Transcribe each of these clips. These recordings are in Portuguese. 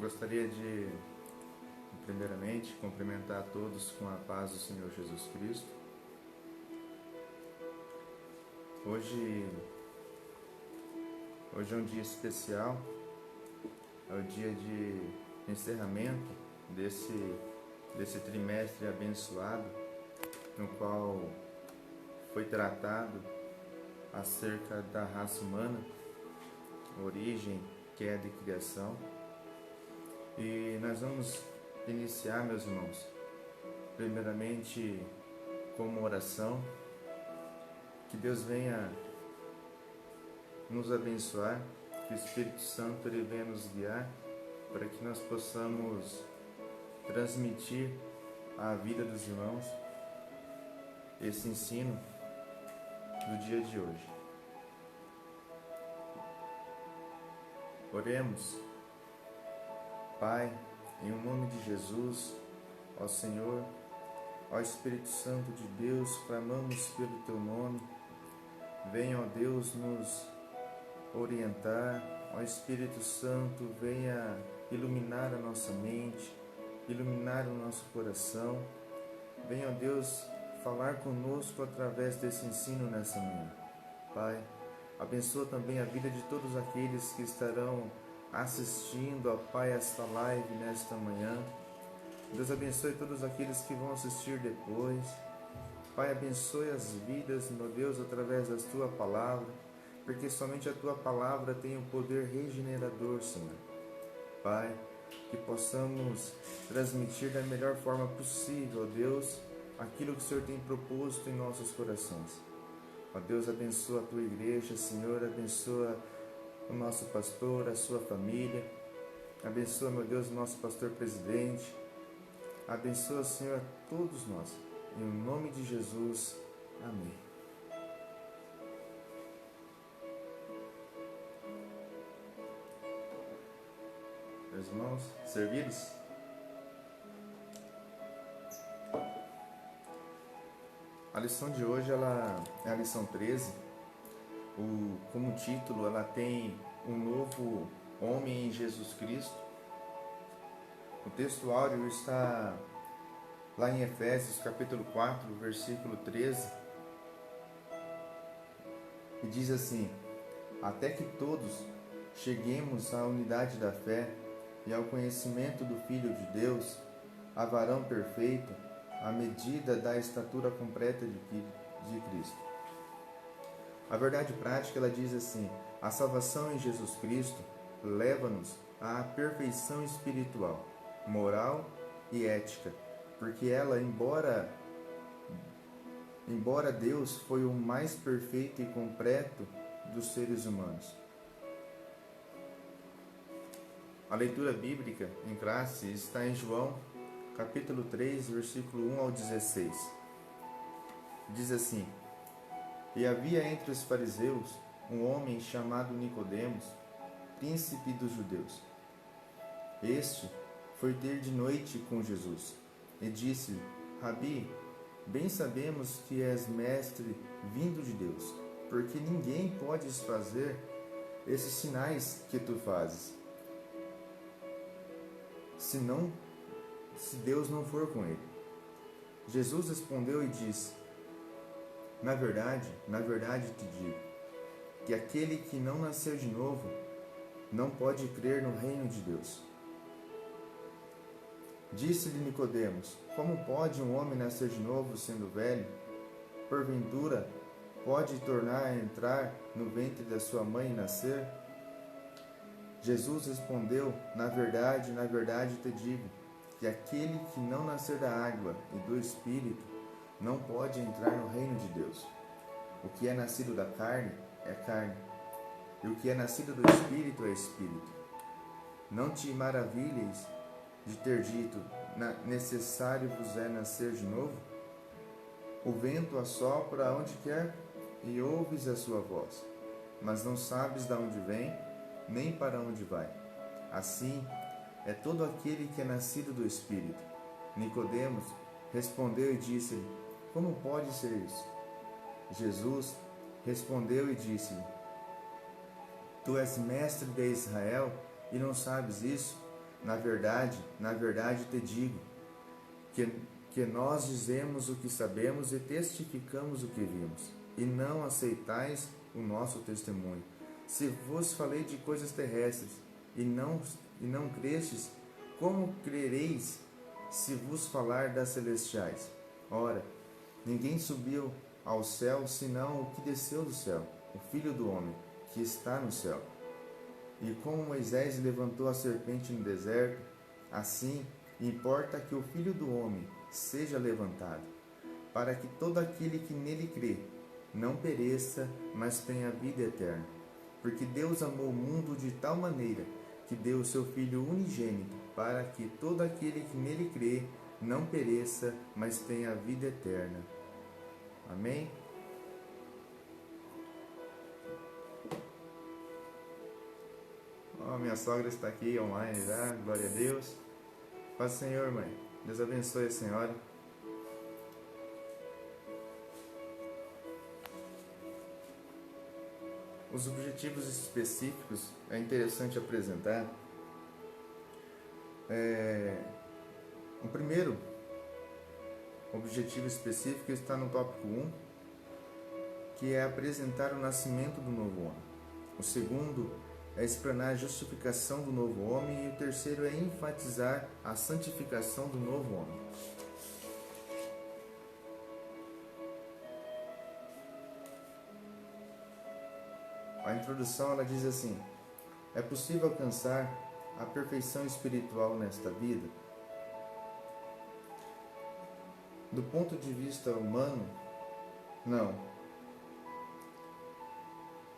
Gostaria de, primeiramente, cumprimentar a todos com a paz do Senhor Jesus Cristo. Hoje é um dia especial, é o dia de encerramento desse trimestre abençoado, no qual foi tratado acerca da raça humana, origem, queda e criação. E nós vamos iniciar, meus irmãos, primeiramente com uma oração, que Deus venha nos abençoar, que o Espírito Santo ele venha nos guiar, para que nós possamos transmitir à vida dos irmãos esse ensino do dia de hoje. Oremos. Pai, em nome de Jesus, ó Senhor, ó Espírito Santo de Deus, clamamos pelo Teu nome. Venha, ó Deus, nos orientar. Ó Espírito Santo, venha iluminar a nossa mente, iluminar o nosso coração. Venha, ó Deus, falar conosco através desse ensino nessa manhã. Pai, abençoa também a vida de todos aqueles que estarão assistindo, ó Pai, esta live nesta manhã. Deus abençoe todos aqueles que vão assistir depois. Pai, abençoe as vidas, meu Deus, através da Tua palavra, porque somente a Tua palavra tem o poder regenerador, Senhor. Pai, que possamos transmitir da melhor forma possível, ó Deus, aquilo que o Senhor tem proposto em nossos corações. Ó Deus, abençoa a Tua igreja, Senhor, abençoa o nosso pastor, a sua família. Abençoa, meu Deus, o nosso pastor presidente. Abençoa, Senhor, a todos nós. Em nome de Jesus. Amém. Meus irmãos, servidos? A lição de hoje ela é a lição 13. Como título, ela tem um novo homem em Jesus Cristo. O texto áureo está lá em Efésios capítulo 4, versículo 13, e diz assim: até que todos cheguemos à unidade da fé e ao conhecimento do Filho de Deus, a varão perfeito, à medida da estatura completa de Cristo. A verdade prática, ela diz assim: a salvação em Jesus Cristo leva-nos à perfeição espiritual, moral e ética, porque ela, embora Deus foi o mais perfeito e completo dos seres humanos. A leitura bíblica em classe está em João, capítulo 3, versículo 1 ao 16. Diz assim: e havia entre os fariseus um homem chamado Nicodemos, príncipe dos judeus. Este foi ter de noite com Jesus e disse: Rabi, bem sabemos que és mestre vindo de Deus, porque ninguém pode fazer esses sinais que tu fazes, se Deus não for com ele. Jesus respondeu e disse: na verdade te digo, que aquele que não nasceu de novo não pode crer no reino de Deus. Disse-lhe Nicodemos: como pode um homem nascer de novo sendo velho? Porventura pode tornar a entrar no ventre da sua mãe e nascer? Jesus respondeu: na verdade te digo, que aquele que não nascer da água e do Espírito não pode entrar no reino de Deus. O que é nascido da carne é carne, e o que é nascido do Espírito é Espírito. Não te maravilhes de ter dito: necessário vos é nascer de novo? O vento assopra onde quer e ouves a sua voz, mas não sabes de onde vem, nem para onde vai. Assim é todo aquele que é nascido do Espírito. Nicodemos respondeu e disse-lhe: como pode ser isso? Jesus respondeu e disse-lhe: tu és mestre de Israel e não sabes isso? Na verdade te digo, que nós dizemos o que sabemos e testificamos o que vimos, e não aceitais o nosso testemunho. Se vos falei de coisas terrestres, e não crestes, como crereis se vos falar das celestiais? Ora, ninguém subiu ao céu, senão o que desceu do céu, o Filho do homem, que está no céu. E como Moisés levantou a serpente no deserto, assim importa que o Filho do homem seja levantado, para que todo aquele que nele crê não pereça, mas tenha vida eterna. Porque Deus amou o mundo de tal maneira que deu o seu Filho unigênito, para que todo aquele que nele crê não pereça, mas tenha vida eterna. Amém? Minha sogra está aqui online já, glória a Deus. Paz do Senhor, mãe. Deus abençoe a senhora. Os objetivos específicos é interessante apresentar. O primeiro objetivo específico está no tópico 1, que é apresentar o nascimento do novo homem. O segundo é explanar a justificação do novo homem, e o terceiro é enfatizar a santificação do novo homem. A introdução ela diz assim: é possível alcançar a perfeição espiritual nesta vida? Do ponto de vista humano, não.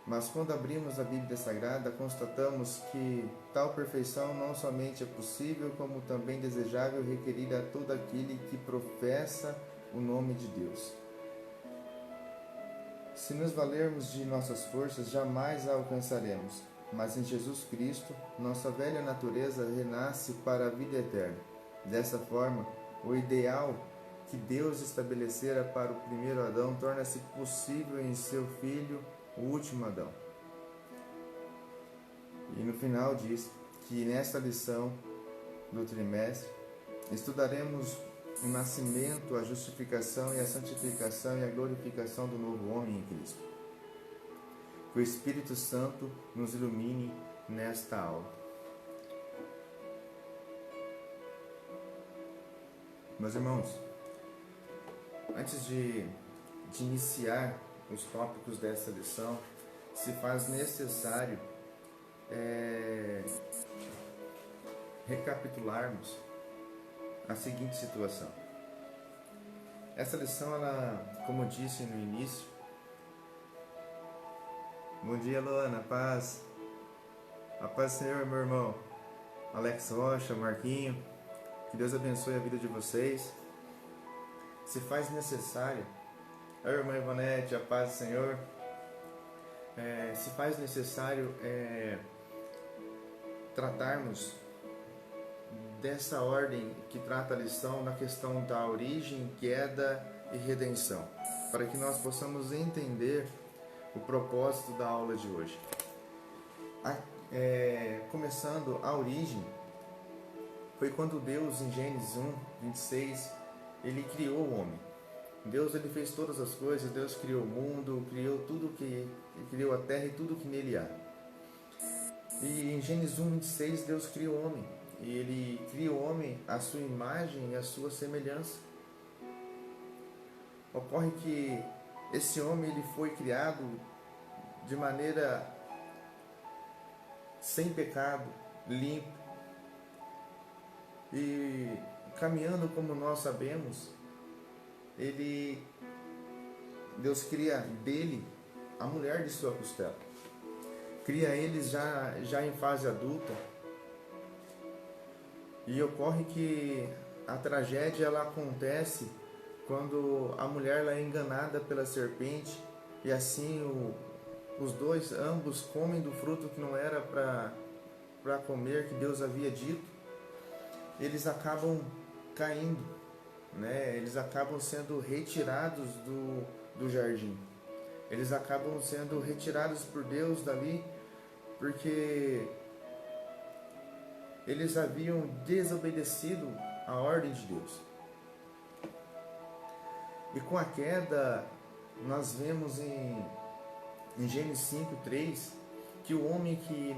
Mas quando abrimos a Bíblia Sagrada, constatamos que tal perfeição não somente é possível, como também desejável e requerida a todo aquele que professa o nome de Deus. Se nos valermos de nossas forças, jamais a alcançaremos, mas em Jesus Cristo, nossa velha natureza renasce para a vida eterna. Dessa forma, o ideal que Deus estabelecera para o primeiro Adão torna-se possível em seu Filho, o último Adão. E no final diz que nesta lição do trimestre estudaremos o nascimento, a justificação e a santificação e a glorificação do novo homem em Cristo. Que o Espírito Santo nos ilumine nesta aula. Meus irmãos, antes de iniciar os tópicos dessa lição, se faz necessário recapitularmos a seguinte situação. Essa lição, ela, como eu disse no início, bom dia, Luana, paz, a paz do Senhor, meu irmão Alex Rocha, Marquinho, que Deus abençoe a vida de vocês. Se faz necessário, a irmã Ivonete, a paz do Senhor, se faz necessário tratarmos dessa ordem que trata a lição na questão da origem, queda e redenção, para que nós possamos entender o propósito da aula de hoje. Começando, a origem foi quando Deus, em Gênesis 1, 26, ele criou o homem. Deus, ele fez todas as coisas, Deus criou o mundo, criou criou a terra e tudo que nele há. E em Gênesis 1, 26, Deus criou o homem. E ele cria o homem à sua imagem e à sua semelhança. Ocorre que esse homem ele foi criado de maneira sem pecado, limpo. E caminhando como nós sabemos, Deus cria dele a mulher de sua costela. Cria eles já em fase adulta. E ocorre que a tragédia ela acontece quando a mulher ela é enganada pela serpente, e assim os dois, ambos, comem do fruto que não era para comer, que Deus havia dito. Eles acabam caindo, né? Eles acabam sendo retirados do jardim. Eles acabam sendo retirados por Deus dali, porque eles haviam desobedecido a ordem de Deus. E com a queda, nós vemos em Gênesis 5:3 que o homem que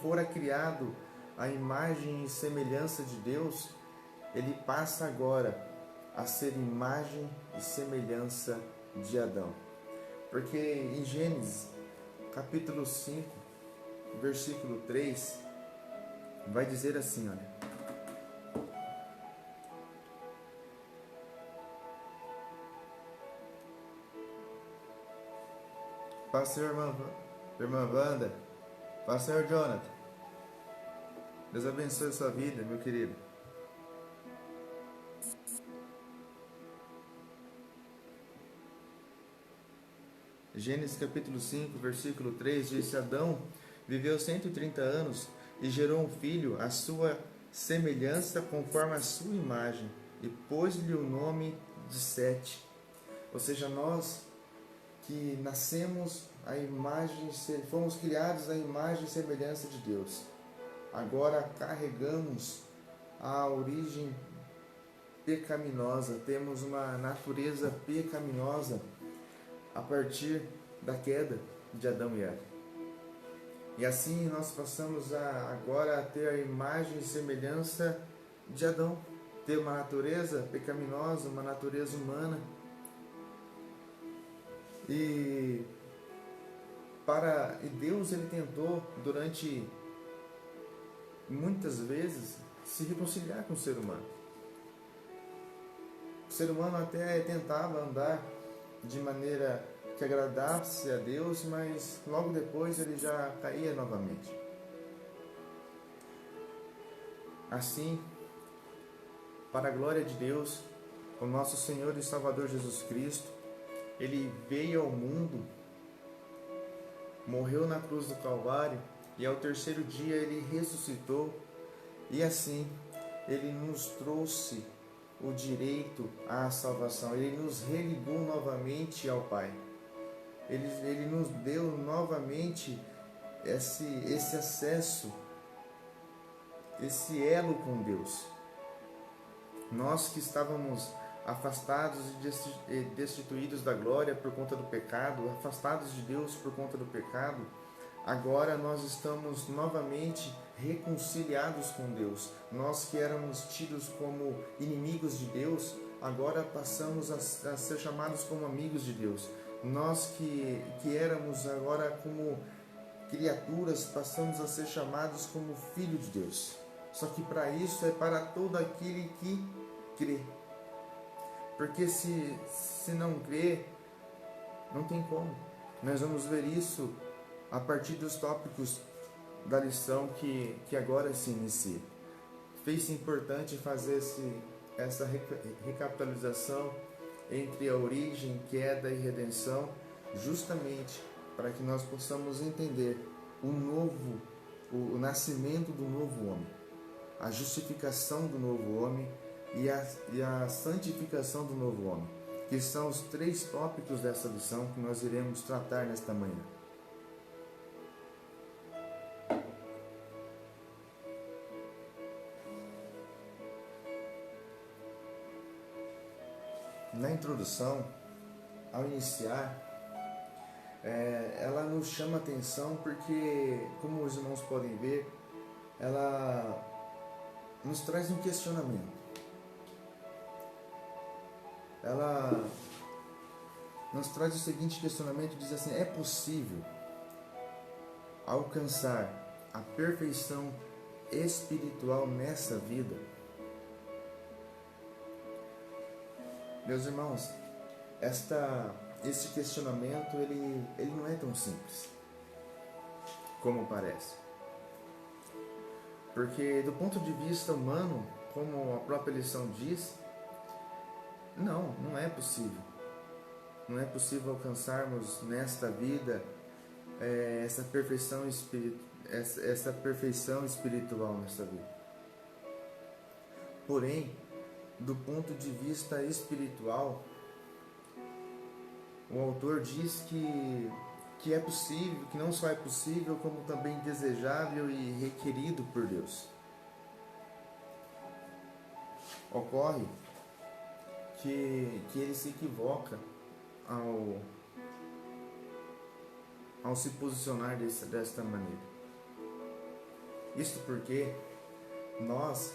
fora criado à imagem e semelhança de Deus, ele passa agora a ser imagem e semelhança de Adão. Porque em Gênesis capítulo 5, versículo 3, vai dizer assim, olha: Pastor irmã Wanda, Pastor Jonathan, Deus abençoe a sua vida, meu querido. Gênesis capítulo 5, versículo 3 diz: Adão viveu 130 anos e gerou um filho à sua semelhança, conforme a sua imagem, e pôs-lhe o nome de Sete. Ou seja, nós que nascemos à imagem, fomos criados à imagem e semelhança de Deus, agora carregamos a origem pecaminosa, temos uma natureza pecaminosa a partir da queda de Adão e Eva. E assim nós passamos agora a ter a imagem e semelhança de Adão, ter uma natureza pecaminosa, uma natureza humana. E Deus, ele tentou durante muitas vezes se reconciliar com o ser humano. O ser humano até tentava andar de maneira que agradasse a Deus, mas logo depois ele já caía novamente. Assim, para a glória de Deus, o nosso Senhor e Salvador Jesus Cristo, ele veio ao mundo, morreu na cruz do Calvário e ao terceiro dia ele ressuscitou, e assim ele nos trouxe o direito à salvação, ele nos religou novamente ao Pai, ele nos deu novamente esse acesso, esse elo com Deus. Nós que estávamos afastados e destituídos da glória por conta do pecado, afastados de Deus por conta do pecado, agora nós estamos novamente reconciliados com Deus. Nós que éramos tidos como inimigos de Deus, agora passamos a ser chamados como amigos de Deus. Nós que éramos agora como criaturas, passamos a ser chamados como filhos de Deus. Só que para isso é para todo aquele que crê. Porque se não crê, não tem como. Nós vamos ver isso a partir dos tópicos da lição que agora se inicia. Fez-se importante fazer essa recapitalização entre a origem, queda e redenção, justamente para que nós possamos entender o nascimento do novo homem, a justificação do novo homem e a santificação do novo homem, que são os 3 tópicos dessa lição que nós iremos tratar nesta manhã. Na introdução, ao iniciar, ela nos chama atenção porque, como os irmãos podem ver, ela nos traz um questionamento. Ela nos traz o seguinte questionamento, diz assim: é possível alcançar a perfeição espiritual nessa vida? Meus irmãos, esse questionamento ele não é tão simples como parece. Porque do ponto de vista humano, como a própria lição diz, não é possível. Não é possível alcançarmos nesta vida essa perfeição espiritual nesta vida. Porém, do ponto de vista espiritual, o autor diz que é possível, que não só é possível, como também desejável e requerido por Deus. Ocorre que ele se equivoca ao se posicionar desta maneira. Isto porque nós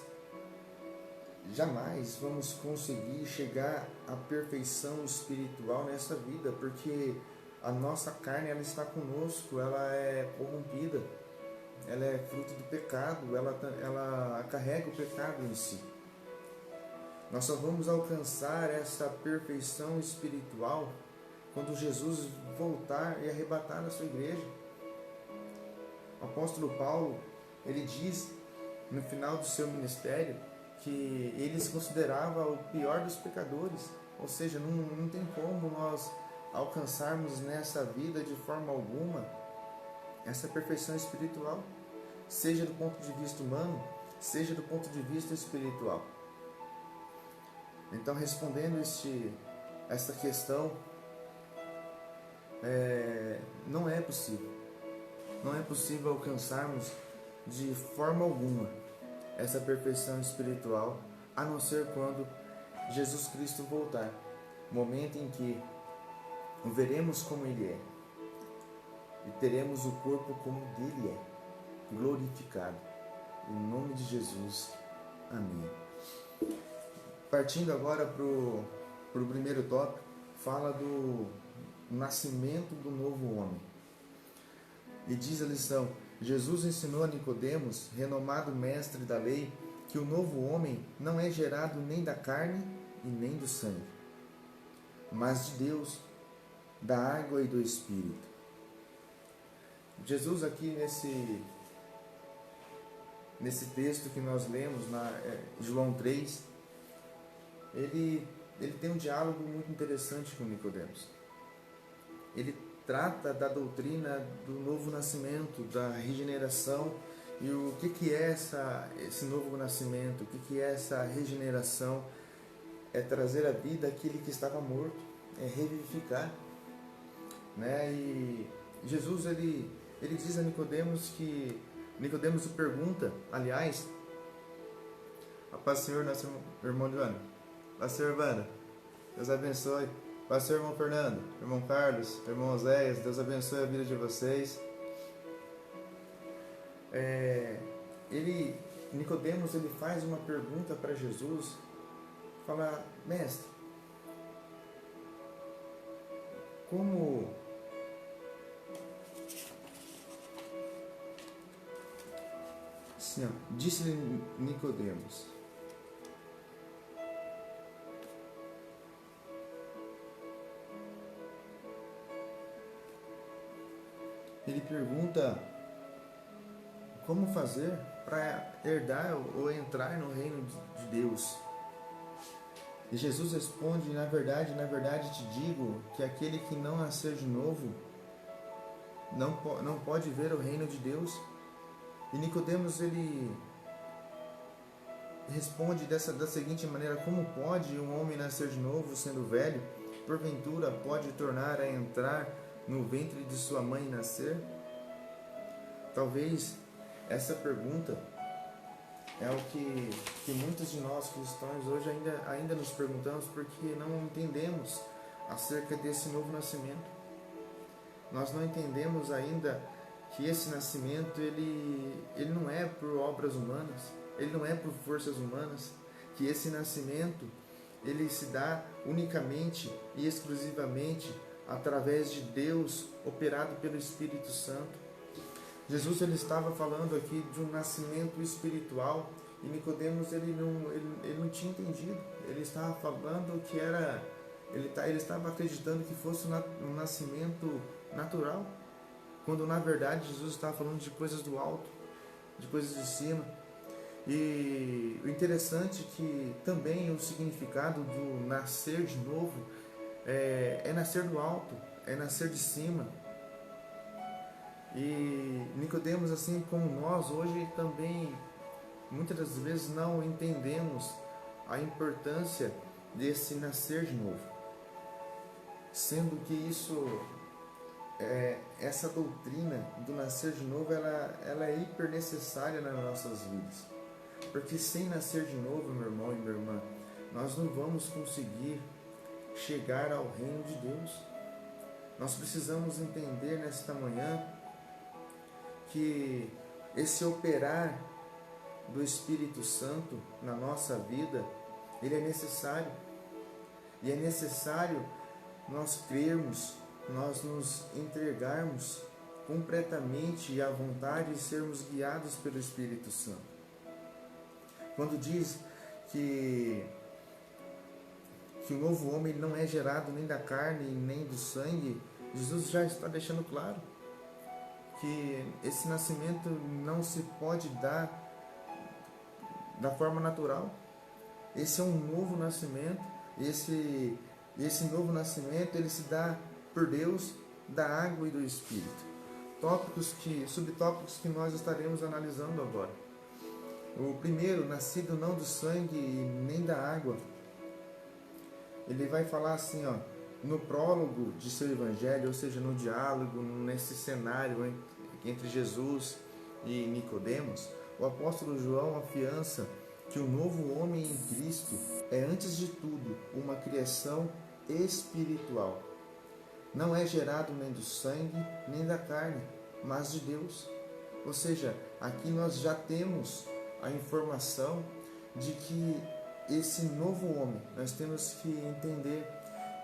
jamais vamos conseguir chegar à perfeição espiritual nessa vida, porque a nossa carne, ela está conosco, ela é corrompida, ela é fruto do pecado, ela carrega o pecado em si. Nós só vamos alcançar essa perfeição espiritual quando Jesus voltar e arrebatar a sua igreja. O apóstolo Paulo, ele diz no final do seu ministério que ele se considerava o pior dos pecadores, ou seja, não tem como nós alcançarmos nessa vida de forma alguma essa perfeição espiritual, seja do ponto de vista humano, seja do ponto de vista espiritual. Então, respondendo essa questão, não é possível alcançarmos de forma alguma essa perfeição espiritual, a não ser quando Jesus Cristo voltar, momento em que o veremos como Ele é e teremos o corpo como dele é, glorificado. Em nome de Jesus, amém. Partindo agora para o primeiro tópico, fala do nascimento do novo homem. E diz a lição: Jesus ensinou a Nicodemos, renomado mestre da lei, que o novo homem não é gerado nem da carne e nem do sangue, mas de Deus, da água e do Espírito. Jesus aqui nesse texto que nós lemos, João 3, ele tem um diálogo muito interessante com Nicodemos. Ele trata da doutrina do novo nascimento, da regeneração, e o que é esse novo nascimento, o que é essa regeneração. É trazer à vida aquele que estava morto, é revivificar, né? E Jesus ele diz a Nicodemos que Nicodemos o pergunta, aliás, a paz do Senhor, nosso irmão Joana, pastor Urbana, Deus abençoe. Pastor irmão Fernando, irmão Carlos, irmão Oséias, Deus abençoe a vida de vocês. Nicodemos ele faz uma pergunta para Jesus, fala: mestre, como assim, disse-lhe Nicodemos: ele pergunta como fazer para herdar ou entrar no reino de Deus. E Jesus responde: na verdade te digo que aquele que não nascer de novo não pode ver o reino de Deus. E Nicodemos ele responde da seguinte maneira: como pode um homem nascer de novo sendo velho? Porventura pode tornar a entrar no ventre de sua mãe e nascer? Talvez essa pergunta é o que muitos de nós cristãos hoje ainda nos perguntamos, porque não entendemos acerca desse novo nascimento. Nós não entendemos ainda que esse nascimento ele não é por obras humanas, ele não é por forças humanas, que esse nascimento ele se dá unicamente e exclusivamente através de Deus, operado pelo Espírito Santo. Jesus ele estava falando aqui de um nascimento espiritual e Nicodemos ele não tinha entendido. Ele estava falando que ele estava acreditando que fosse um nascimento natural, quando na verdade Jesus estava falando de coisas do alto, de coisas de cima. E o interessante é que também o significado do nascer de novo é nascer do alto, é nascer de cima. E Nicodemos, assim como nós, hoje também muitas das vezes não entendemos a importância desse nascer de novo, sendo que essa doutrina do nascer de novo ela é hiper necessária nas nossas vidas. Porque sem nascer de novo, meu irmão e minha irmã, nós não vamos conseguir chegar ao reino de Deus. Nós precisamos entender nesta manhã que esse operar do Espírito Santo na nossa vida, ele é necessário. E é necessário nós crermos, nós nos entregarmos completamente à vontade e sermos guiados pelo Espírito Santo. Quando diz que o novo homem não é gerado nem da carne nem do sangue, Jesus já está deixando claro que esse nascimento não se pode dar da forma natural. Esse é um novo nascimento. Esse novo nascimento, ele se dá por Deus, da água e do Espírito. Subtópicos que nós estaremos analisando agora. O primeiro, nascido não do sangue e nem da água. Ele vai falar assim, no prólogo de seu evangelho, ou seja, no diálogo, nesse cenário entre Jesus e Nicodemos, o apóstolo João afiança que o novo homem em Cristo é, antes de tudo, uma criação espiritual. Não é gerado nem do sangue, nem da carne, mas de Deus. Ou seja, aqui nós já temos a informação de que esse novo homem, nós temos que entender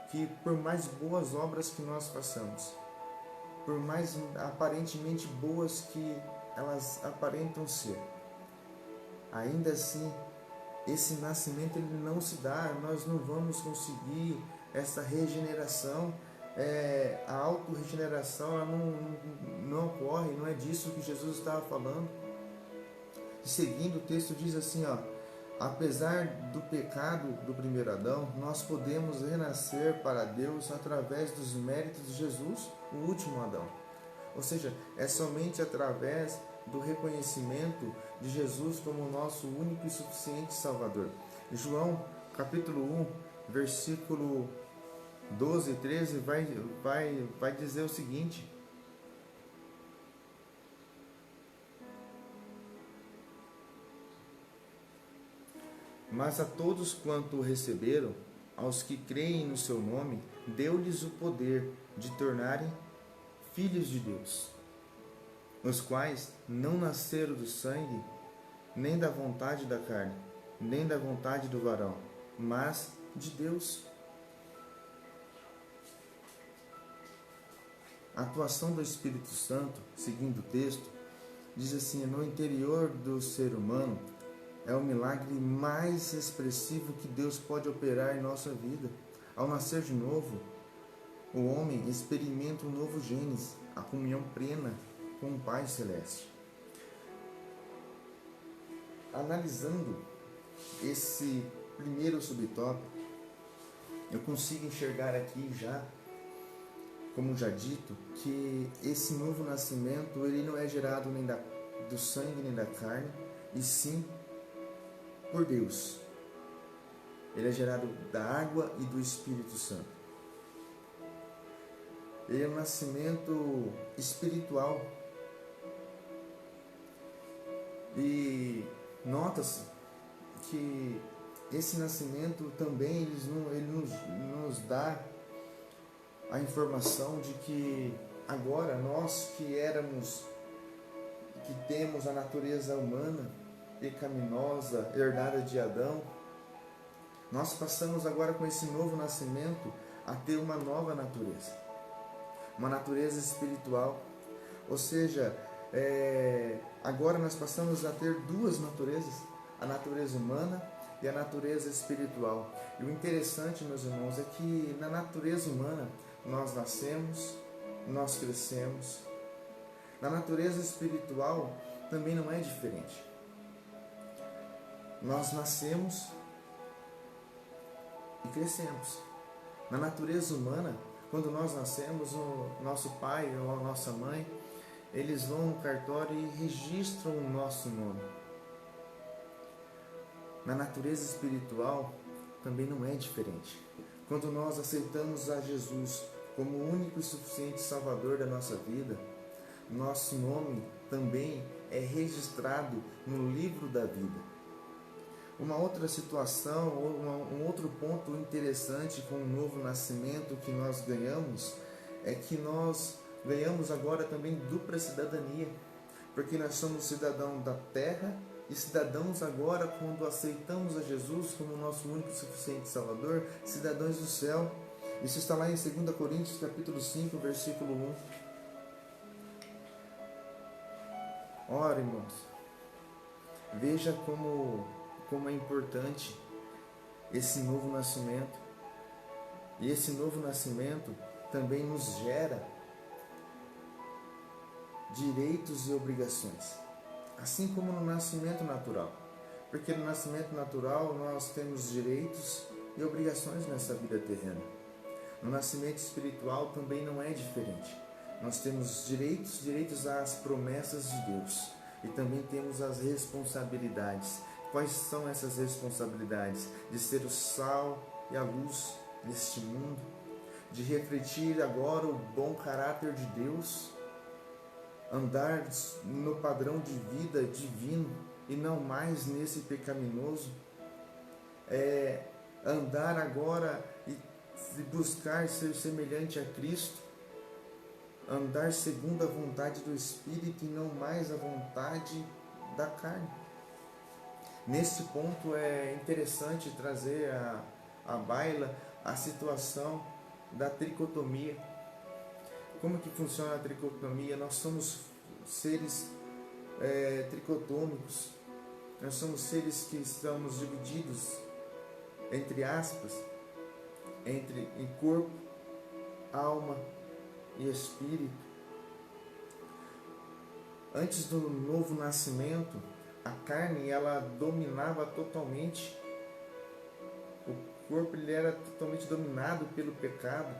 que por mais boas obras que nós façamos, por mais aparentemente boas que elas aparentam ser, ainda assim, esse nascimento ele não se dá, nós não vamos conseguir essa regeneração, a autorregeneração ela não ocorre, não é disso que Jesus estava falando. E seguindo, o texto diz assim, apesar do pecado do primeiro Adão, nós podemos renascer para Deus através dos méritos de Jesus, o último Adão. Ou seja, é somente através do reconhecimento de Jesus como nosso único e suficiente Salvador. João, capítulo 1, versículo 12 e 13, vai dizer o seguinte: mas a todos quanto o receberam, aos que creem no seu nome, deu-lhes o poder de tornarem filhos de Deus, os quais não nasceram do sangue, nem da vontade da carne, nem da vontade do varão, mas de Deus. A atuação do Espírito Santo, seguindo o texto, diz assim: no interior do ser humano é o milagre mais expressivo que Deus pode operar em nossa vida. Ao nascer de novo, o homem experimenta um novo gênese, a comunhão plena com o Pai Celeste. Analisando esse primeiro subtópico, eu consigo enxergar aqui já, como já dito, que esse novo nascimento ele não é gerado nem do sangue nem da carne, e sim por Deus. Ele é gerado da água e do Espírito Santo. Ele é um nascimento espiritual. E nota-se que esse nascimento também ele nos dá a informação de que agora nós que temos a natureza humana pecaminosa, herdada de Adão, nós passamos agora com esse novo nascimento a ter uma nova natureza, uma natureza espiritual. Ou seja, agora nós passamos a ter duas naturezas, a natureza humana e a natureza espiritual. E o interessante, meus irmãos, é que na natureza humana nós nascemos, nós crescemos. Na natureza espiritual também não é diferente. Nós nascemos e crescemos. Na natureza humana, quando nós nascemos, o nosso pai ou a nossa mãe, eles vão no cartório e registram o nosso nome. Na natureza espiritual também não é diferente. Quando nós aceitamos a Jesus como o único e suficiente Salvador da nossa vida, nosso nome também é registrado no livro da vida. Uma outra situação, ou um outro ponto interessante com o novo nascimento que nós ganhamos, é que nós ganhamos agora também dupla cidadania, porque nós somos cidadãos da terra e cidadãos agora, quando aceitamos a Jesus como nosso único e suficiente Salvador, cidadãos do céu. Isso está lá em 2 Coríntios capítulo 5, versículo 1. Ora, irmãos, veja como é importante esse novo nascimento. E esse novo nascimento também nos gera direitos e obrigações, assim como no nascimento natural. Porque no nascimento natural nós temos direitos e obrigações nessa vida terrena. No nascimento espiritual também não é diferente. Nós temos direitos às promessas de Deus, e também temos as responsabilidades. Quais são essas responsabilidades? De ser o sal e a luz neste mundo, de refletir agora o bom caráter de Deus, andar no padrão de vida divino e não mais nesse pecaminoso, andar agora e buscar ser semelhante a Cristo, andar segundo a vontade do Espírito e não mais a vontade da carne. Nesse ponto é interessante trazer à baila a situação da tricotomia. Como que funciona a tricotomia? Nós somos seres tricotômicos. Nós somos seres que estamos divididos, entre aspas, em corpo, alma e espírito. Antes do novo nascimento, a carne ela dominava totalmente. O corpo ele era totalmente dominado pelo pecado.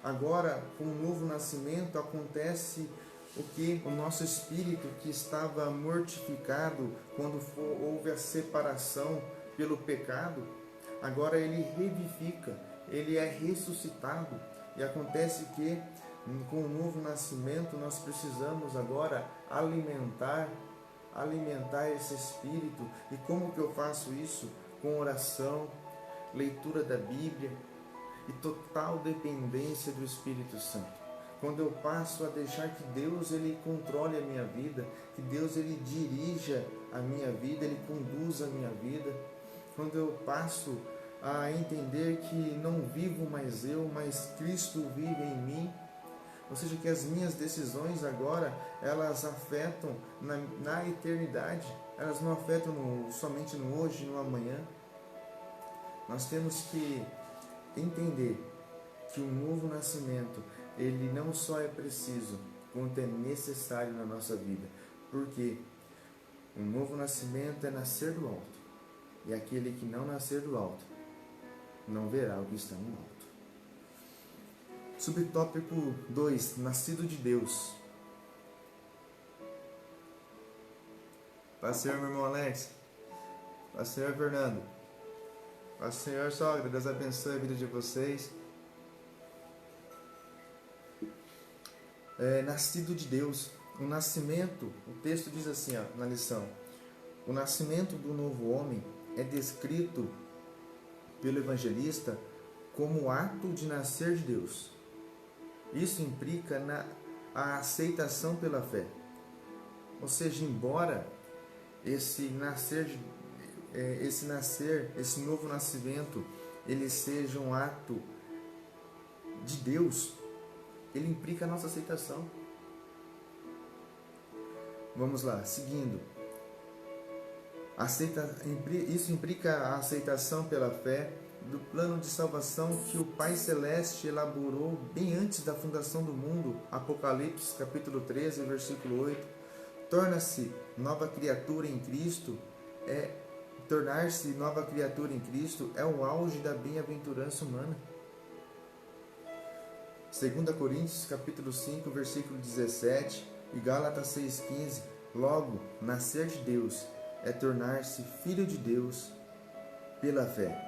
Agora, com o novo nascimento, acontece o que? O nosso espírito, que estava mortificado quando houve a separação pelo pecado, agora ele revivifica, ele é ressuscitado. E acontece que, com o novo nascimento, nós precisamos agora alimentar esse espírito. E como que eu faço isso? Com oração, leitura da Bíblia e total dependência do Espírito Santo. Quando eu passo a deixar que Deus ele controle a minha vida, que Deus ele dirija a minha vida, ele conduza a minha vida. Quando eu passo a entender que não vivo mais eu, mas Cristo vive em mim. Ou seja, que as minhas decisões agora, elas afetam na eternidade. Elas não afetam somente no hoje e no amanhã. Nós temos que entender que o novo nascimento, ele não só é preciso, quanto é necessário na nossa vida. Porque o novo nascimento é nascer do alto. E aquele que não nascer do alto, não verá o que está no alto. Subtópico 2. Nascido de Deus. Paz do Senhor, meu irmão Alex. Paz do Senhor, Fernando. Paz do Senhor, sogra. Deus abençoe a vida de vocês. Nascido de Deus. O nascimento, o texto diz assim, na lição: o nascimento do novo homem é descrito pelo evangelista como o ato de nascer de Deus. Isso implica a aceitação pela fé. Ou seja, embora esse novo nascimento, ele seja um ato de Deus, ele implica a nossa aceitação. Vamos lá, seguindo. Isso implica a aceitação pela fé do plano de salvação que o Pai Celeste elaborou bem antes da fundação do mundo. Apocalipse capítulo 13, versículo 8. Tornar-se nova criatura em Cristo é o auge da bem-aventurança humana. 2 Coríntios capítulo 5, versículo 17 e Gálatas 6,15. Logo, nascer de Deus é tornar-se filho de Deus pela fé.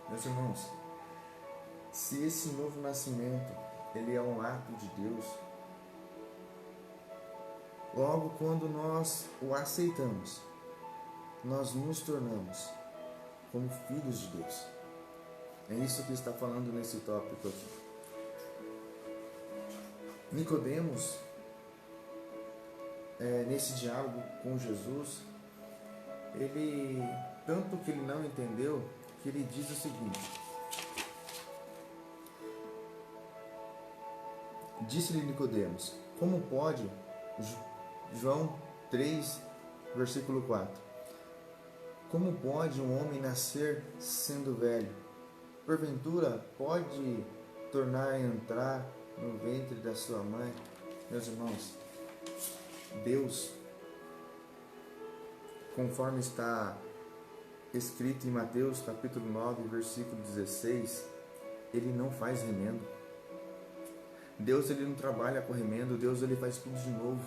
Meus irmãos, se esse novo nascimento ele é um ato de Deus, logo quando nós o aceitamos, nós nos tornamos como filhos de Deus. É isso que está falando nesse tópico aqui. Nicodemos, nesse diálogo com Jesus, tanto que ele não entendeu, que ele diz o seguinte: disse-lhe Nicodemos, como pode, João 3, versículo 4, como pode um homem nascer sendo velho? Porventura pode tornar a entrar no ventre da sua mãe? Meus irmãos, Deus, conforme está escrito em Mateus capítulo 9, versículo 16, Ele não faz remendo. Deus, Ele não trabalha com remendo. Deus, Ele faz tudo de novo.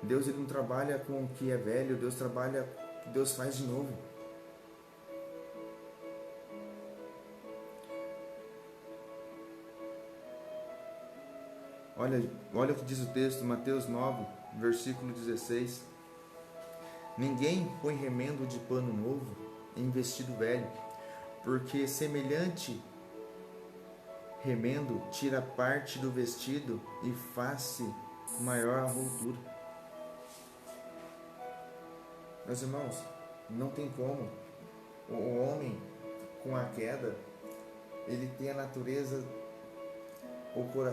Deus, Ele não trabalha com o que é velho. Deus faz de novo. Olha o que diz o texto, Mateus 9, versículo 16. Ninguém põe remendo de pano novo em vestido velho, porque semelhante remendo tira parte do vestido e faz-se maior a rotura. Meus irmãos, não tem como. O homem, com a queda, ele tem a natureza,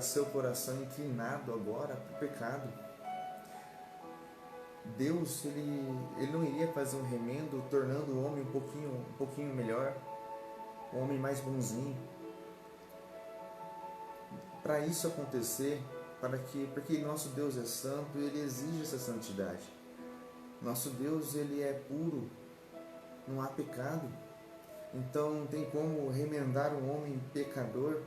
seu coração inclinado agora para o pecado. Deus, ele não iria fazer um remendo tornando o homem um pouquinho melhor, um homem mais bonzinho. Para isso acontecer, porque nosso Deus é santo, Ele exige essa santidade. Nosso Deus, Ele é puro, não há pecado. Então não tem como remendar um homem pecador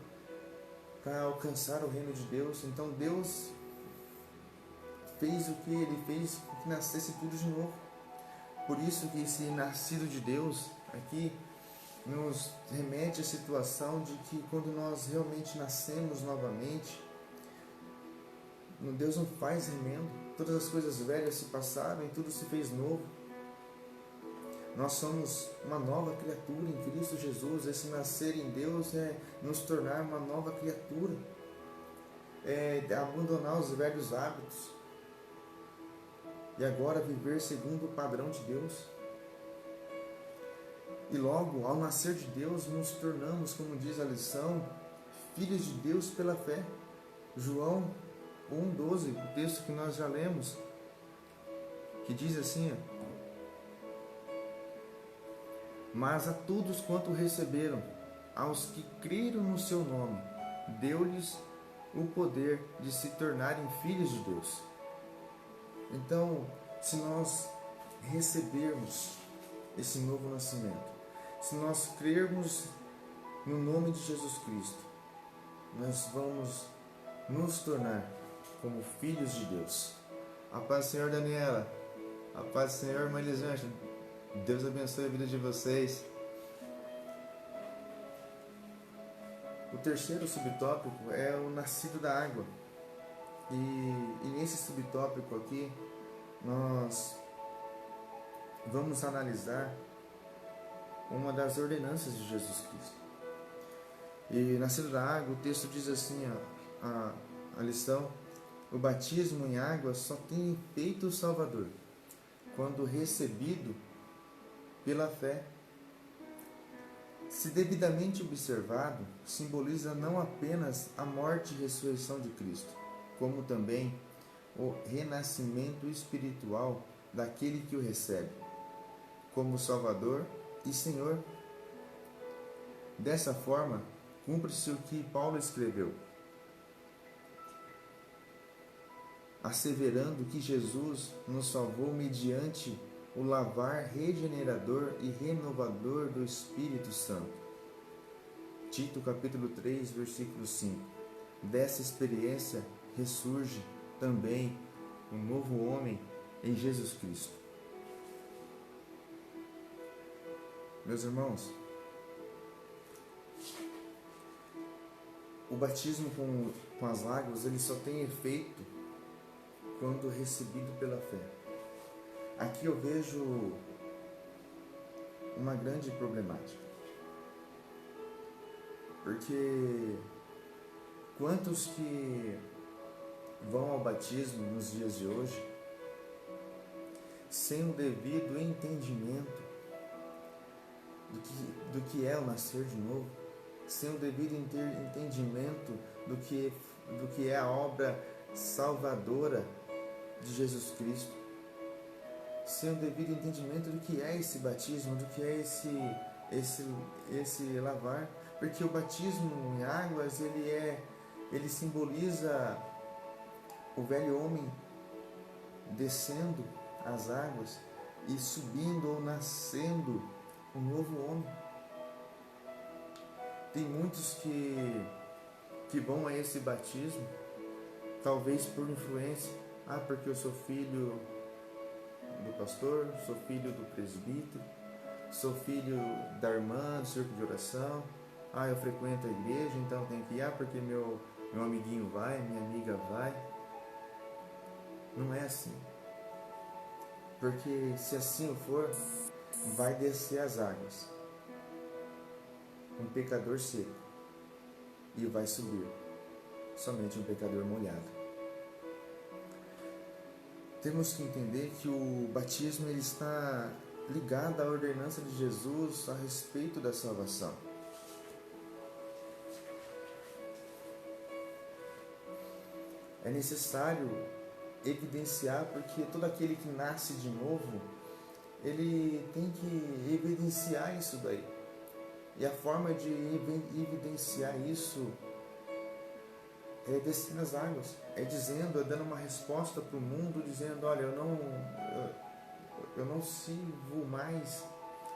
para alcançar o reino de Deus. Então Deus fez o que Ele fez, que nascesse tudo de novo. Por isso que esse nascido de Deus aqui nos remete à situação de que quando nós realmente nascemos novamente, Deus não faz remendo. Todas as coisas velhas se passaram e tudo se fez novo. Nós somos uma nova criatura em Cristo Jesus. Esse nascer em Deus é nos tornar uma nova criatura, é abandonar os velhos hábitos e agora viver segundo o padrão de Deus. E logo, ao nascer de Deus, nos tornamos, como diz a lição, filhos de Deus pela fé. João 1,12, o texto que nós já lemos, que diz assim: mas a todos quanto receberam, aos que creram no seu nome, deu-lhes o poder de se tornarem filhos de Deus. Então, se nós recebermos esse novo nascimento, se nós crermos no nome de Jesus Cristo, nós vamos nos tornar como filhos de Deus. A paz do Senhor, Daniela. A paz do Senhor, irmã Elisângela. Deus abençoe a vida de vocês. O terceiro subtópico é o nascido da água. E nesse subtópico aqui, nós vamos analisar uma das ordenanças de Jesus Cristo. E nascido da água, o texto diz assim, a lição: o batismo em água só tem efeito salvador quando recebido pela fé. Se devidamente observado, simboliza não apenas a morte e ressurreição de Cristo, como também o renascimento espiritual daquele que o recebe, como Salvador e Senhor. Dessa forma, cumpre-se o que Paulo escreveu, asseverando que Jesus nos salvou mediante o lavar regenerador e renovador do Espírito Santo. Tito capítulo 3, versículo 5. Dessa experiência ressurge também um novo homem em Jesus Cristo. Meus irmãos, o batismo com as águas, ele só tem efeito quando recebido pela fé. aqui eu vejo uma grande problemática. Porque quantos que vão ao batismo nos dias de hoje sem o devido entendimento do que é o nascer de novo, sem o devido entendimento do que é a obra salvadora de Jesus Cristo, sem o devido entendimento do que é esse batismo, do que é esse lavar, porque o batismo em águas ele simboliza o velho homem descendo as águas e subindo ou nascendo um novo homem. Tem muitos que vão a esse batismo, talvez por influência, porque eu sou filho do pastor, sou filho do presbítero, sou filho da irmã do círculo de oração, eu frequento a igreja, então tenho que ir, porque meu amiguinho vai, minha amiga vai. Não é assim. Porque se assim for, vai descer as águas um pecador seco e vai subir somente um pecador molhado. Temos que entender que o batismo ele está ligado à ordenança de Jesus a respeito da salvação. É necessário evidenciar, porque todo aquele que nasce de novo, ele tem que evidenciar isso daí. E a forma de evidenciar isso é descer nas águas, é dando uma resposta para o mundo, dizendo, olha, eu não sirvo mais,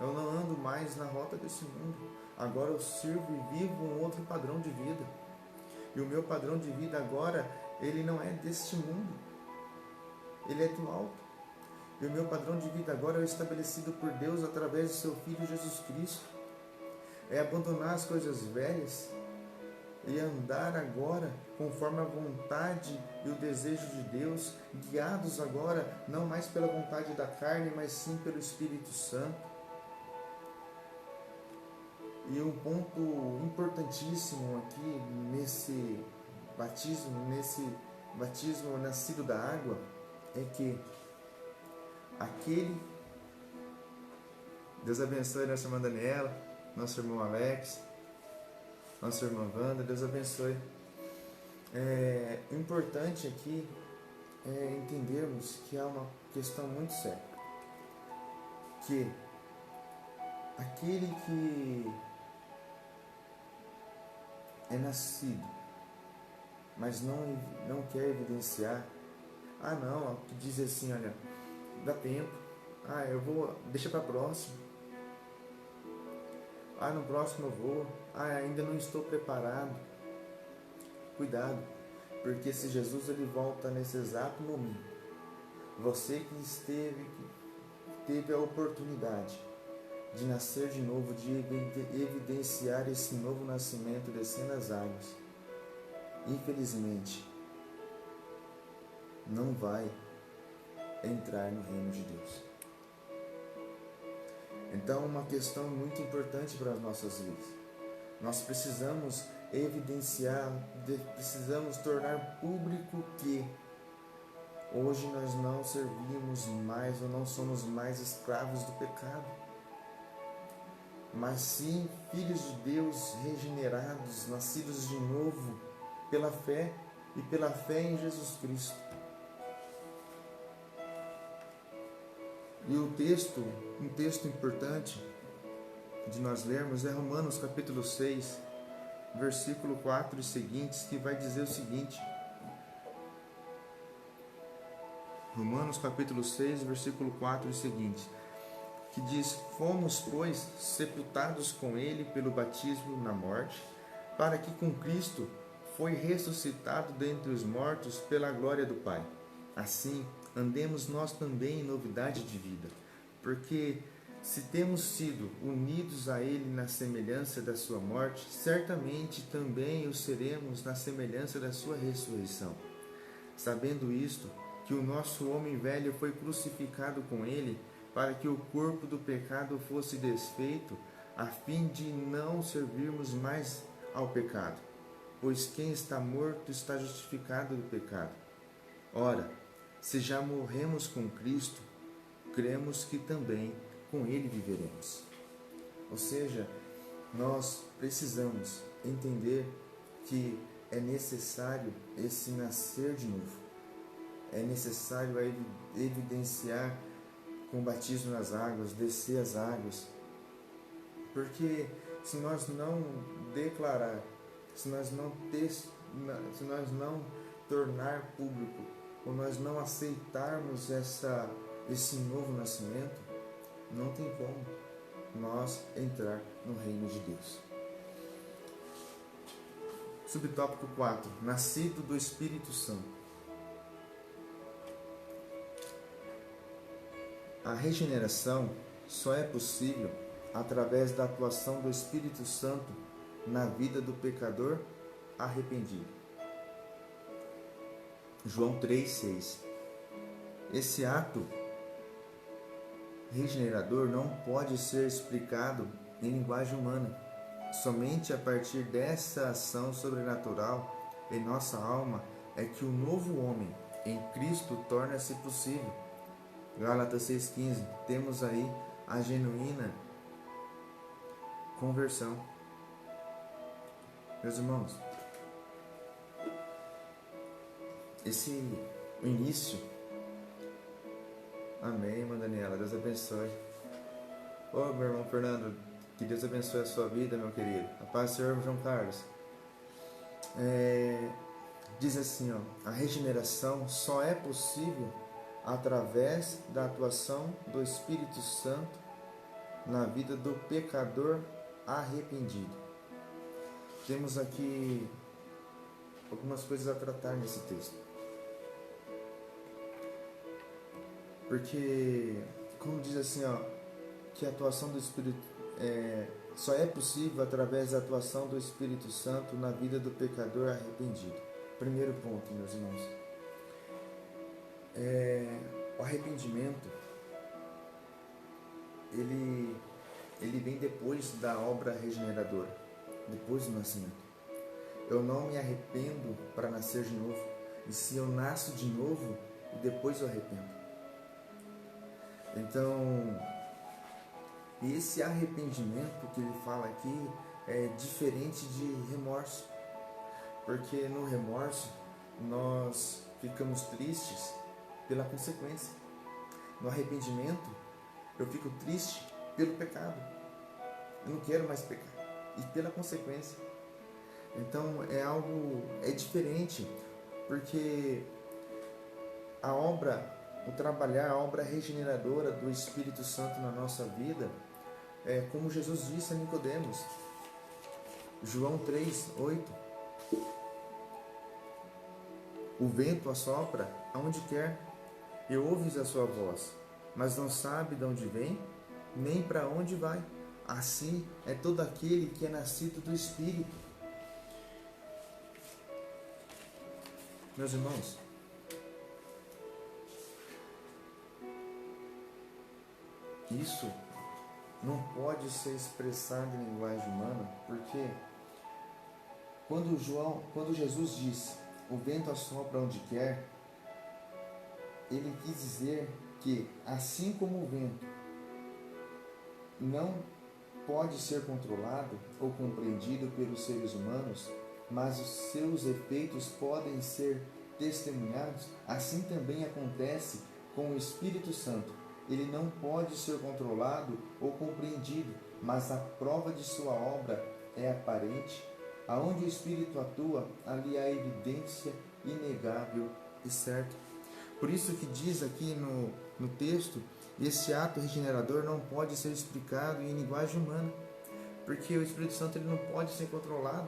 eu não ando mais na rota desse mundo, agora eu sirvo e vivo um outro padrão de vida. E o meu padrão de vida agora, ele não é deste mundo, ele é do alto. E o meu padrão de vida agora é estabelecido por Deus através de seu Filho Jesus Cristo. É abandonar as coisas velhas e andar agora conforme a vontade e o desejo de Deus, guiados agora não mais pela vontade da carne, mas sim pelo Espírito Santo. E um ponto importantíssimo aqui nesse batismo nascido da água, é que Deus abençoe nossa irmã Daniela, nosso irmão Alex, nossa irmã Wanda, Deus abençoe. O importante aqui é entendermos que há uma questão muito séria, que aquele que é nascido, mas não quer evidenciar, que diz assim, olha, dá tempo, deixa para próximo, no próximo eu vou, ainda não estou preparado. Cuidado, porque se Jesus ele volta nesse exato momento, você que teve a oportunidade de nascer de novo, de evidenciar esse novo nascimento descendo as águas, infelizmente não vai entrar no reino de Deus. Então, uma questão muito importante para as nossas vidas. Nós precisamos evidenciar, precisamos tornar público que hoje nós não servimos mais ou não somos mais escravos do pecado, mas sim filhos de Deus regenerados, nascidos de novo pela fé e pela fé em Jesus Cristo. E um texto importante de nós lermos é Romanos capítulo 6, versículo 4 e seguintes, que vai dizer o seguinte. Romanos capítulo 6, versículo 4 e seguintes, que diz: fomos, pois, sepultados com ele pelo batismo na morte, para que com Cristo foi ressuscitado dentre os mortos pela glória do Pai. Assim, andemos nós também em novidade de vida, porque se temos sido unidos a Ele na semelhança da sua morte, certamente também o seremos na semelhança da sua ressurreição. Sabendo isto, que o nosso homem velho foi crucificado com ele, para que o corpo do pecado fosse desfeito, a fim de não servirmos mais ao pecado. Pois quem está morto está justificado do pecado. Ora, se já morremos com Cristo, cremos que também com Ele viveremos. Ou seja, nós precisamos entender que é necessário esse nascer de novo. É necessário evidenciar com o batismo nas águas, descer as águas. Porque se nós não declarar, se nós não tornar público, ou nós não aceitarmos esse novo nascimento, não tem como nós entrar no reino de Deus. Subtópico 4. Nascido do Espírito Santo. A regeneração só é possível através da atuação do Espírito Santo na vida do pecador arrependido. João 3,6. Esse ato regenerador não pode ser explicado em linguagem humana. Somente a partir dessa ação sobrenatural em nossa alma é que o novo homem em Cristo torna-se possível. Gálatas 6,15. Temos aí a genuína conversão. Meus irmãos, o início. Amém, irmã Daniela. Deus abençoe. Ô, meu irmão Fernando, que Deus abençoe a sua vida, meu querido. A paz do Senhor, João Carlos. Diz assim, a regeneração só é possível através da atuação do Espírito Santo na vida do pecador arrependido. Temos aqui algumas coisas a tratar nesse texto. Porque, como diz assim, que a atuação do Espírito só é possível através da atuação do Espírito Santo na vida do pecador arrependido. Primeiro ponto, meus irmãos. O arrependimento, ele vem depois da obra regeneradora, depois do nascimento. Eu não me arrependo para nascer de novo, e se eu nasço de novo, depois eu arrependo. Então, esse arrependimento que ele fala aqui é diferente de remorso, porque no remorso nós ficamos tristes pela consequência. No arrependimento eu fico triste pelo pecado, eu não quero mais pecar, e pela consequência. Então é diferente, porque a obra regeneradora do Espírito Santo na nossa vida, como Jesus disse a Nicodemos, João 3:8, o vento assopra aonde quer, e ouves a sua voz, mas não sabe de onde vem, nem para onde vai. Assim é todo aquele que é nascido do Espírito. Meus irmãos, isso não pode ser expressado em linguagem humana, porque quando Jesus disse, o vento assopra onde quer, ele quis dizer que, assim como o vento não pode ser controlado ou compreendido pelos seres humanos, mas os seus efeitos podem ser testemunhados, assim também acontece com o Espírito Santo. Ele não pode ser controlado ou compreendido, mas a prova de sua obra é aparente. Aonde o Espírito atua, ali há evidência inegável e certa. Por isso que diz aqui no texto, esse ato regenerador não pode ser explicado em linguagem humana, porque o Espírito Santo ele não pode ser controlado,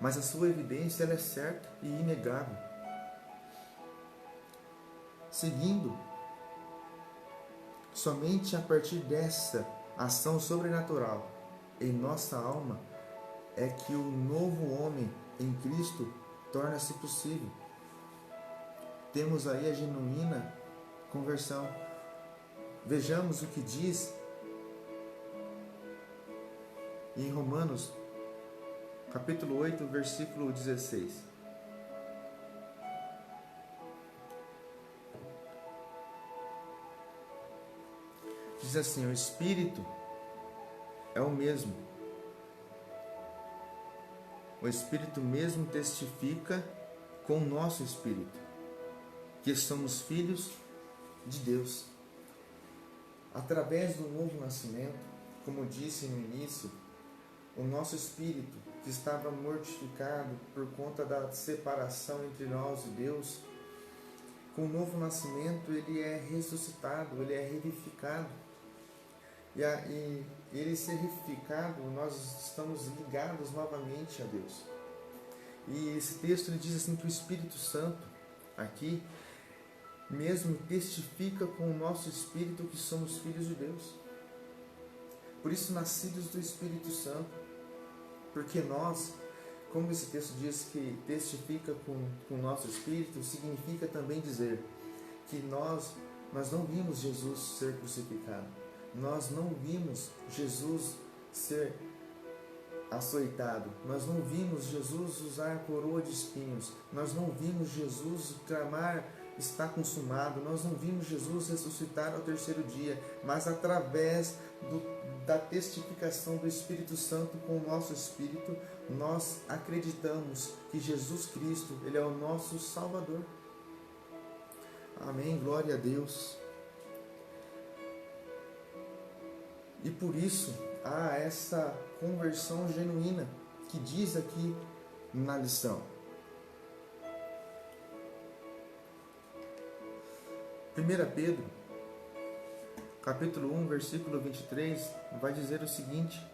mas a sua evidência ela é certa e inegável. Seguindo, somente a partir dessa ação sobrenatural em nossa alma é que o novo homem em Cristo torna-se possível. temos aí a genuína conversão. Vejamos o que diz em Romanos, capítulo 8, versículo 16. Diz assim: o Espírito é o mesmo. O Espírito mesmo testifica com o nosso Espírito que somos filhos de Deus. Através do novo nascimento, como disse no início, o nosso espírito, que estava mortificado por conta da separação entre nós e Deus, com o novo nascimento ele é ressuscitado, ele é revivificado. E ele ser revivificado, nós estamos ligados novamente a Deus. E esse texto ele diz assim que o Espírito Santo, aqui, mesmo testifica com o nosso espírito que somos filhos de Deus. Por isso, nascidos do Espírito Santo. Porque nós, como esse texto diz que testifica com o nosso espírito, significa também dizer que nós não vimos Jesus ser crucificado. Nós não vimos Jesus ser açoitado. Nós não vimos Jesus usar coroa de espinhos. Nós não vimos Jesus clamar: está consumado. Nós não vimos Jesus ressuscitar ao terceiro dia, mas através da testificação do Espírito Santo com o nosso espírito, nós acreditamos que Jesus Cristo, ele é o nosso Salvador. Amém, glória a Deus. E por isso há essa conversão genuína que diz aqui na lição. 1 Pedro, capítulo 1, versículo 23, vai dizer o seguinte: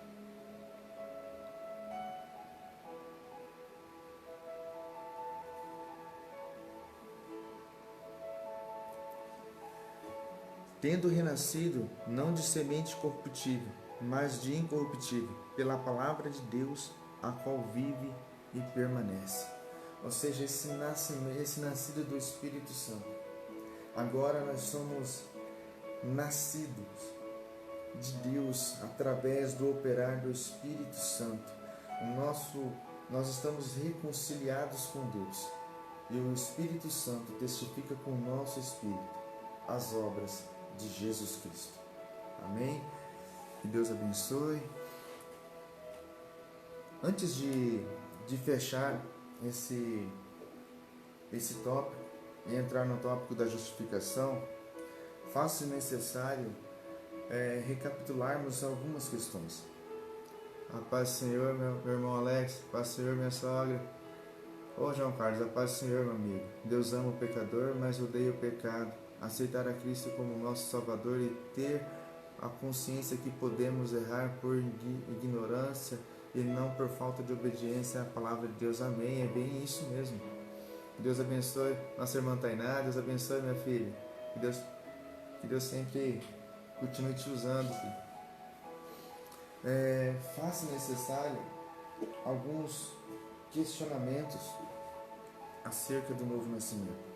tendo renascido não de semente corruptível, mas de incorruptível, pela palavra de Deus, a qual vive e permanece. Ou seja, esse nascido do Espírito Santo. Agora nós somos nascidos de Deus através do operar do Espírito Santo. Nós estamos reconciliados com Deus. E o Espírito Santo testifica com o nosso espírito as obras de Jesus Cristo. Amém? Que Deus abençoe. Antes de fechar esse tópico e entrar no tópico da justificação, faço necessário recapitularmos algumas questões. A paz do Senhor, meu irmão Alex. A paz do Senhor, minha sogra. Ô João Carlos, a paz do Senhor, meu amigo. Deus ama o pecador, mas odeia o pecado. Aceitar a Cristo como nosso Salvador e ter a consciência que podemos errar por ignorância e não por falta de obediência à palavra de Deus. Amém. É bem isso mesmo. Que Deus abençoe nossa irmã Tainá. Deus abençoe minha filha. Que Deus sempre continue te usando. Faça necessário alguns questionamentos acerca do novo nascimento.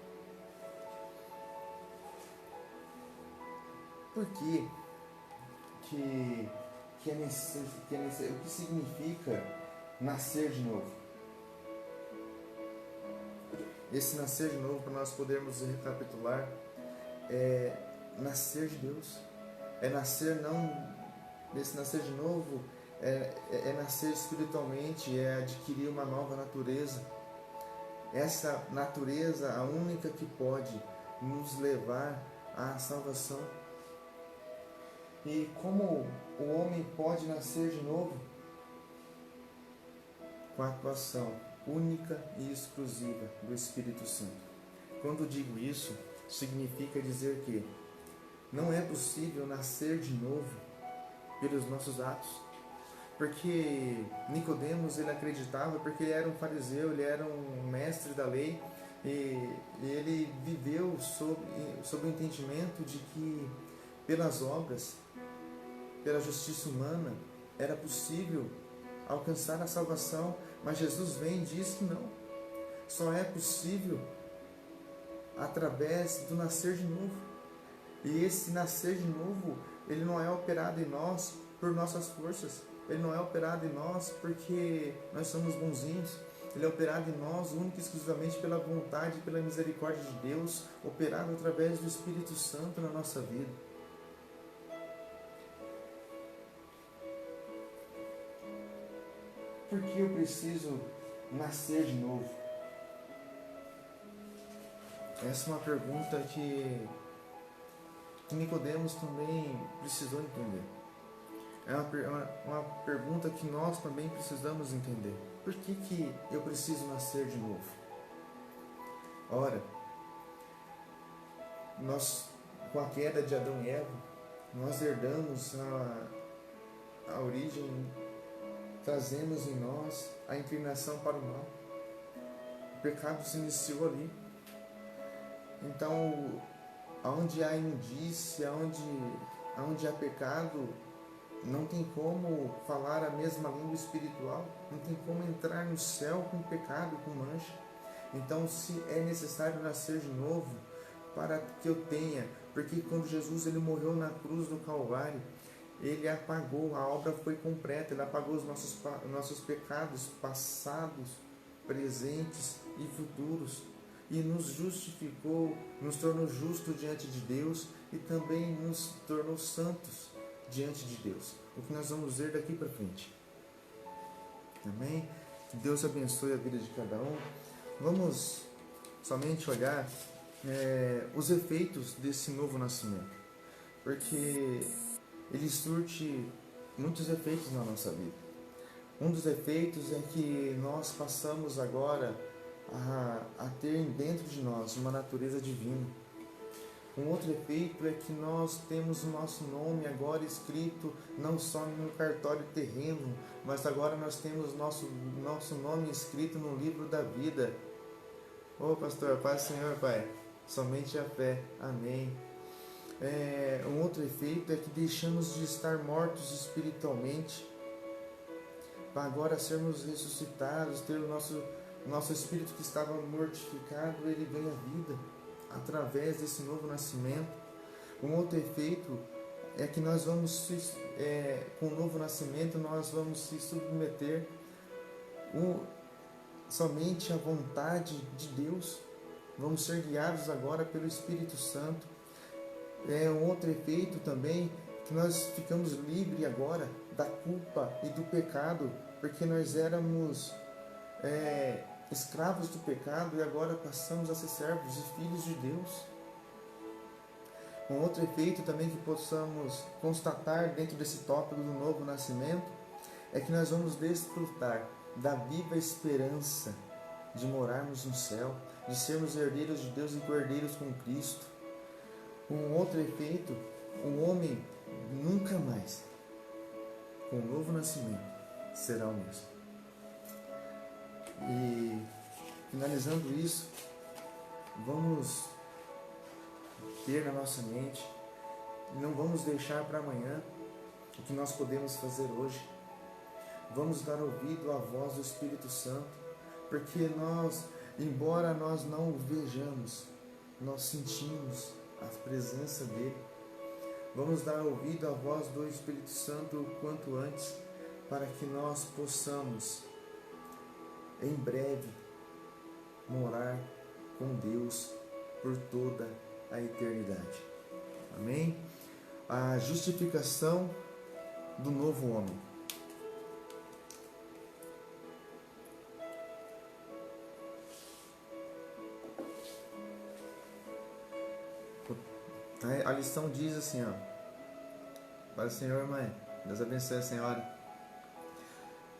Por que o que significa nascer de novo? Esse nascer de novo, para nós podermos recapitular, é nascer de Deus. Esse nascer de novo é nascer espiritualmente, é adquirir uma nova natureza. Essa natureza, a única que pode nos levar à salvação. E como o homem pode nascer de novo? Com a atuação única e exclusiva do Espírito Santo. Quando digo isso, significa dizer que não é possível nascer de novo pelos nossos atos. Porque Nicodemos, ele acreditava, porque ele era um fariseu, ele era um mestre da lei, e ele viveu sob o entendimento de que pelas obras, pela justiça humana, era possível alcançar a salvação. Mas Jesus vem e diz que não. Só é possível através do nascer de novo. E esse nascer de novo, ele não é operado em nós por nossas forças. Ele não é operado em nós porque nós somos bonzinhos. Ele é operado em nós única e exclusivamente pela vontade e pela misericórdia de Deus, operado através do Espírito Santo na nossa vida. Por que eu preciso nascer de novo? Essa é uma pergunta que Nicodemos também precisou entender. É uma pergunta que nós também precisamos entender. Por que eu preciso nascer de novo? Ora, nós, com a queda de Adão e Eva, nós herdamos a origem, trazemos em nós a inclinação para o mal. O pecado se iniciou ali. Então, onde há imundícia, onde há pecado, não tem como falar a mesma língua espiritual, não tem como entrar no céu com pecado, com mancha. Então, se é necessário nascer de novo para que eu tenha, porque quando Jesus ele morreu na cruz do Calvário, ele apagou, a obra foi completa, ele apagou os nossos pecados passados, presentes e futuros, e nos justificou, nos tornou justos diante de Deus e também nos tornou santos diante de Deus. O que nós vamos ver daqui para frente. Amém? Que Deus abençoe a vida de cada um. Vamos somente olhar os efeitos desse novo nascimento, porque ele surte muitos efeitos na nossa vida. Um dos efeitos é que nós passamos agora a ter dentro de nós uma natureza divina. Um outro efeito é que nós temos o nosso nome agora escrito não só no cartório terreno, mas agora nós temos nosso nome escrito no livro da vida. Ô pastor, paz Senhor, Pai, somente a fé, amém. Um outro efeito é que deixamos de estar mortos espiritualmente para agora sermos ressuscitados, ter o nosso espírito que estava mortificado, ele ganha vida através desse novo nascimento. Um outro efeito é que nós vamos, com o novo nascimento, nós vamos se submeter somente à vontade de Deus. Vamos ser guiados agora pelo Espírito Santo. Um outro efeito também, que nós ficamos livres agora da culpa e do pecado, porque nós éramos escravos do pecado e agora passamos a ser servos e filhos de Deus. Um outro efeito também que possamos constatar dentro desse tópico do novo nascimento é que nós vamos desfrutar da viva esperança de morarmos no céu, de sermos herdeiros de Deus e cordeiros com Cristo. Um outro efeito, o homem nunca mais, com o novo nascimento, será o mesmo. E finalizando isso, vamos ter na nossa mente, não vamos deixar para amanhã o que nós podemos fazer hoje. Vamos dar ouvido à voz do Espírito Santo, porque nós, embora nós não o vejamos, nós sentimos a presença dele. Vamos dar ouvido à voz do Espírito Santo o quanto antes, para que nós possamos em breve morar com Deus por toda a eternidade. Amém? A justificação do novo homem. A lição diz assim, para o Senhor, mãe, Deus abençoe a senhora.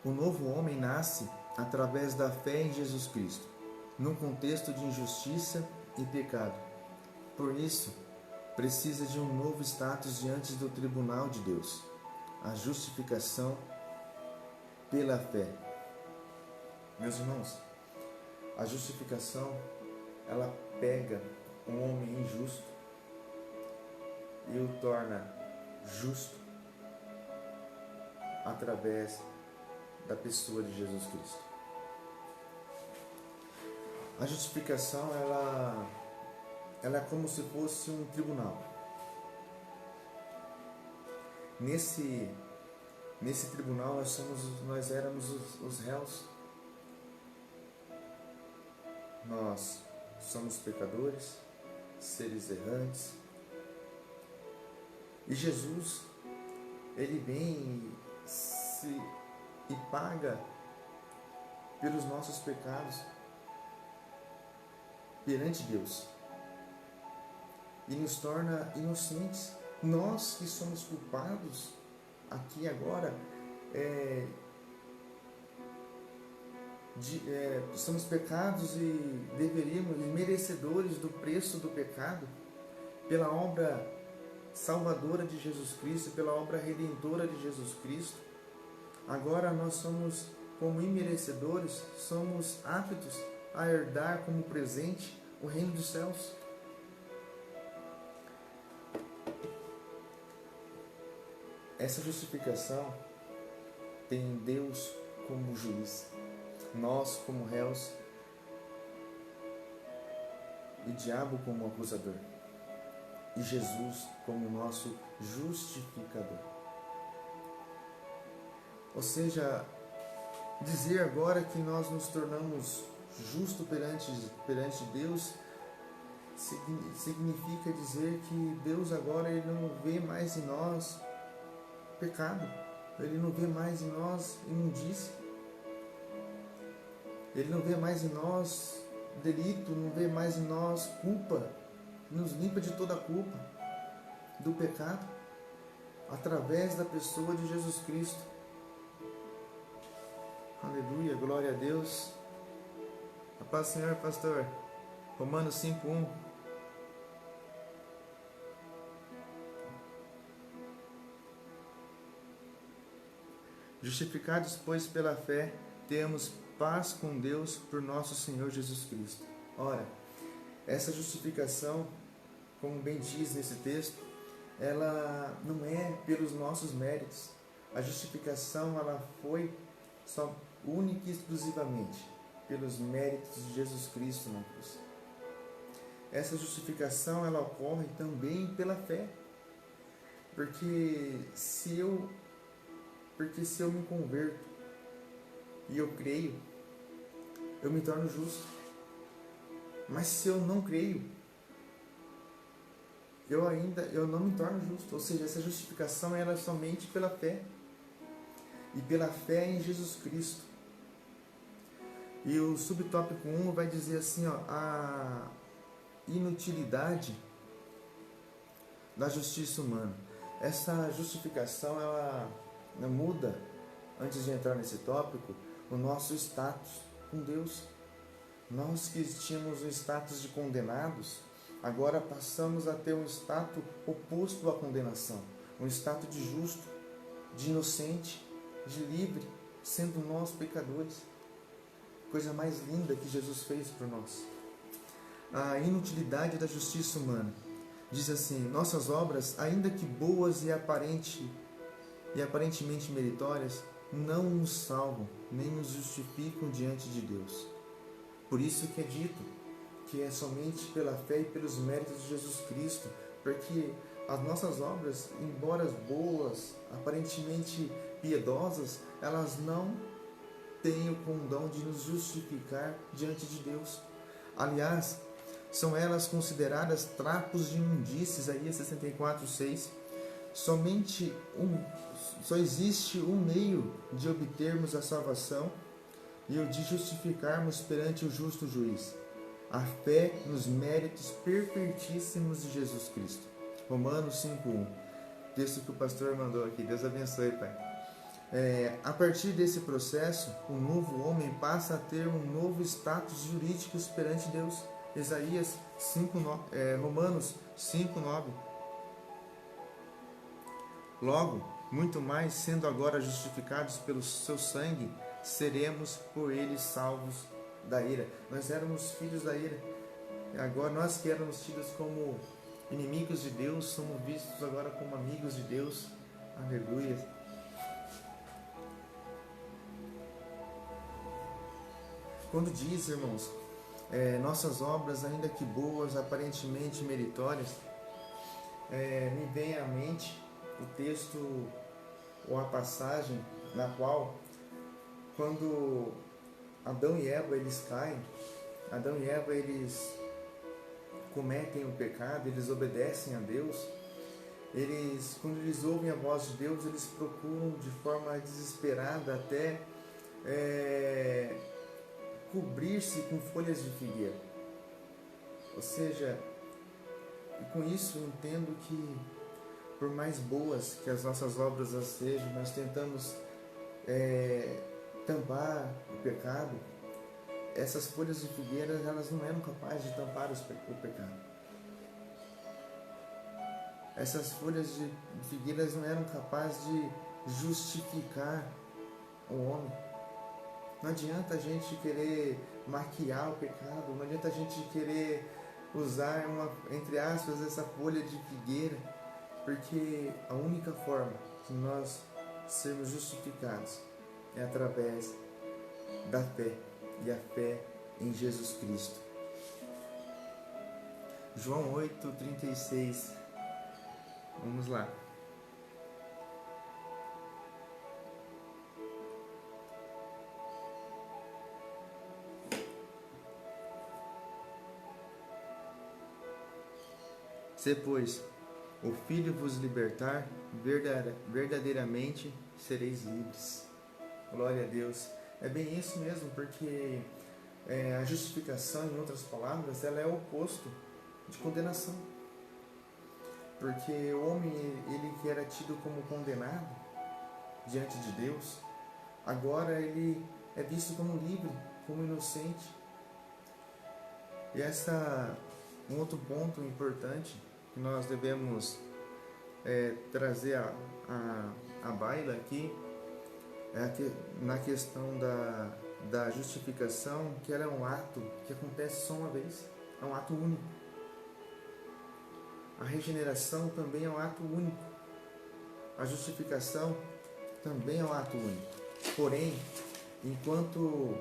O novo homem nasce através da fé em Jesus Cristo, num contexto de injustiça e pecado. Por isso, precisa de um novo status diante do tribunal de Deus, a justificação pela fé. Meus irmãos, a justificação, ela pega um homem injusto e o torna justo através da pessoa de Jesus Cristo. A justificação, ela é como se fosse um tribunal. Nesse tribunal nós éramos os réus. Nós somos pecadores, seres errantes. E Jesus, ele vem e paga pelos nossos pecados perante Deus e nos torna inocentes. Nós que somos culpados aqui agora, somos pecados e deveríamos, merecedores do preço do pecado, pela obra salvadora de Jesus Cristo, pela obra redentora de Jesus Cristo. Agora nós somos, como imerecedores, somos aptos a herdar como presente o reino dos céus. Essa justificação tem Deus como juiz, nós como réus e o diabo como acusador, e Jesus como nosso justificador. Ou seja, dizer agora que nós nos tornamos justos perante Deus significa dizer que Deus agora ele não vê mais em nós pecado, ele não vê mais em nós imundície, ele não vê mais em nós delito, não vê mais em nós culpa, nos limpa de toda a culpa do pecado através da pessoa de Jesus Cristo. Aleluia, glória a Deus. A paz do Senhor, pastor. Romanos 5:1. Justificados, pois, pela fé, temos paz com Deus por nosso Senhor Jesus Cristo. Ora, essa justificação, como bem diz nesse texto, ela não é pelos nossos méritos. A justificação ela foi só única e exclusivamente pelos méritos de Jesus Cristo na cruz. Essa justificação ela ocorre também pela fé, porque se eu me converto e eu creio, eu me torno justo. Mas se eu não creio, eu não me torno justo. Ou seja, essa justificação ela é somente pela fé, e pela fé em Jesus Cristo. E o subtópico 1 vai dizer assim, a inutilidade da justiça humana. Essa justificação ela muda, antes de entrar nesse tópico, o nosso status com Deus. Nós que tínhamos o status de condenados, agora passamos a ter um status oposto à condenação, um status de justo, de inocente, de livre, sendo nós pecadores. Coisa mais linda que Jesus fez por nós. A inutilidade da justiça humana. Diz assim: nossas obras, ainda que boas e aparentemente meritórias, não nos salvam, nem nos justificam diante de Deus. Por isso que é dito que é somente pela fé e pelos méritos de Jesus Cristo, porque as nossas obras, embora boas, aparentemente piedosas, elas não têm o condão de nos justificar diante de Deus. Aliás, são elas consideradas trapos de imundície, Isaías 64:6. Só existe um meio de obtermos a salvação e o de justificarmos perante o justo juiz: a fé nos méritos perfeitíssimos de Jesus Cristo. Romanos 5:1. Texto que o pastor mandou aqui. Deus abençoe, Pai. A partir desse processo, o novo homem passa a ter um novo status jurídico perante Deus. Isaías 5:9, Romanos 5:9. Logo, muito mais, sendo agora justificados pelo seu sangue, seremos por ele salvos da ira. Nós éramos filhos da ira. Agora, nós que éramos tidos como inimigos de Deus, somos vistos agora como amigos de Deus. Aleluia. Quando diz, irmãos, nossas obras, ainda que boas, aparentemente meritórias, me vem à mente o texto ou a passagem na qual, quando Adão e Eva eles caem, Adão e Eva eles cometem o pecado, eles obedecem a Deus, quando eles ouvem a voz de Deus, eles procuram de forma desesperada até cobrir-se com folhas de figueira. Ou seja, com isso eu entendo que, por mais boas que as nossas obras sejam, nós tentamos tampar o pecado. Essas folhas de figueira, elas não eram capazes de tampar o pecado. Essas folhas de figueira não eram capazes de justificar o homem. Não adianta a gente querer maquiar o pecado, não adianta a gente querer usar entre aspas, essa folha de figueira, porque a única forma de nós sermos justificados é através da fé, e a fé em Jesus Cristo. João 8:36. Vamos lá. Se, pois, o Filho vos libertar, verdadeiramente sereis livres. Glória a Deus. É bem isso mesmo, porque a justificação, em outras palavras, ela é o oposto de condenação. Porque o homem, ele que era tido como condenado diante de Deus, agora ele é visto como livre, como inocente. E um outro ponto importante que nós devemos trazer à baila aqui, na questão da justificação, que ela é um ato que acontece só uma vez, é um ato único. A regeneração também é um ato único. A justificação também é um ato único. Porém, enquanto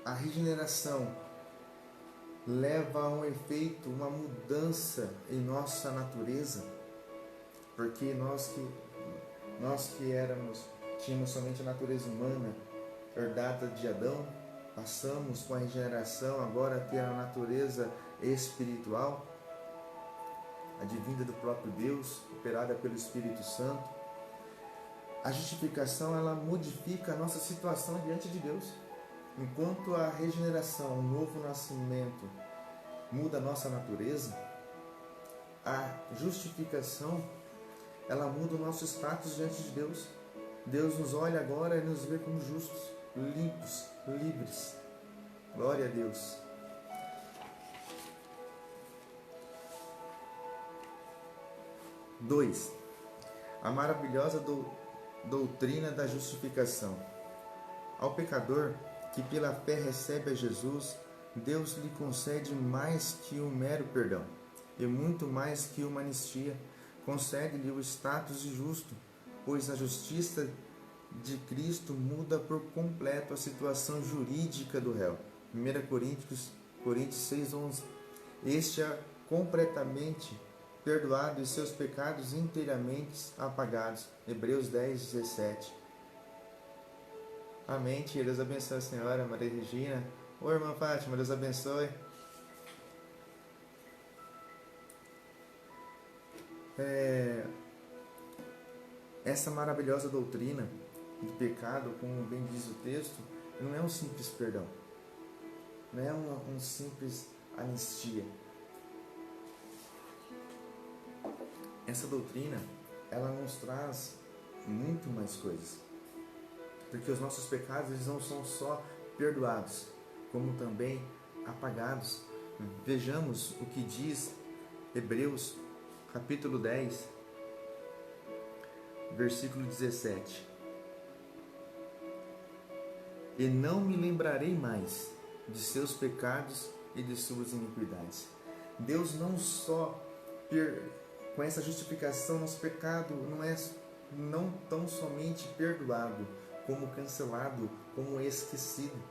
a regeneração leva a um efeito, uma mudança em nossa natureza, porque nós que tínhamos somente a natureza humana herdada de Adão, passamos com a regeneração agora a ter a natureza espiritual, advinda do próprio Deus, operada pelo Espírito Santo. A justificação, ela modifica a nossa situação diante de Deus. Enquanto a regeneração, o novo nascimento, muda a nossa natureza, a justificação, ela muda o nosso status diante de Deus. Deus nos olha agora e nos vê como justos, limpos, livres. Glória a Deus. Dois, a maravilhosa doutrina da justificação. Ao pecador que pela fé recebe a Jesus, Deus lhe concede mais que um mero perdão, e muito mais que uma anistia. Concede-lhe o status de justo, pois a justiça de Cristo muda por completo a situação jurídica do réu. 1 Coríntios 6:11. Este é completamente perdoado e seus pecados inteiramente apagados. Hebreus 10:17. Amém, tia. Deus abençoe a senhora, Maria Regina. Ô, irmã Fátima, Deus abençoe. Essa maravilhosa doutrina do pecado, como bem diz o texto, não é um simples perdão. Não é um simples anistia. Essa doutrina, ela nos traz muito mais coisas. Porque os nossos pecados, eles não são só perdoados, como também apagados. Vejamos o que diz Hebreus, capítulo 10, versículo 17. E não me lembrarei mais de seus pecados e de suas iniquidades. Deus não só, com essa justificação, nosso pecado não tão somente perdoado, como cancelado, como esquecido.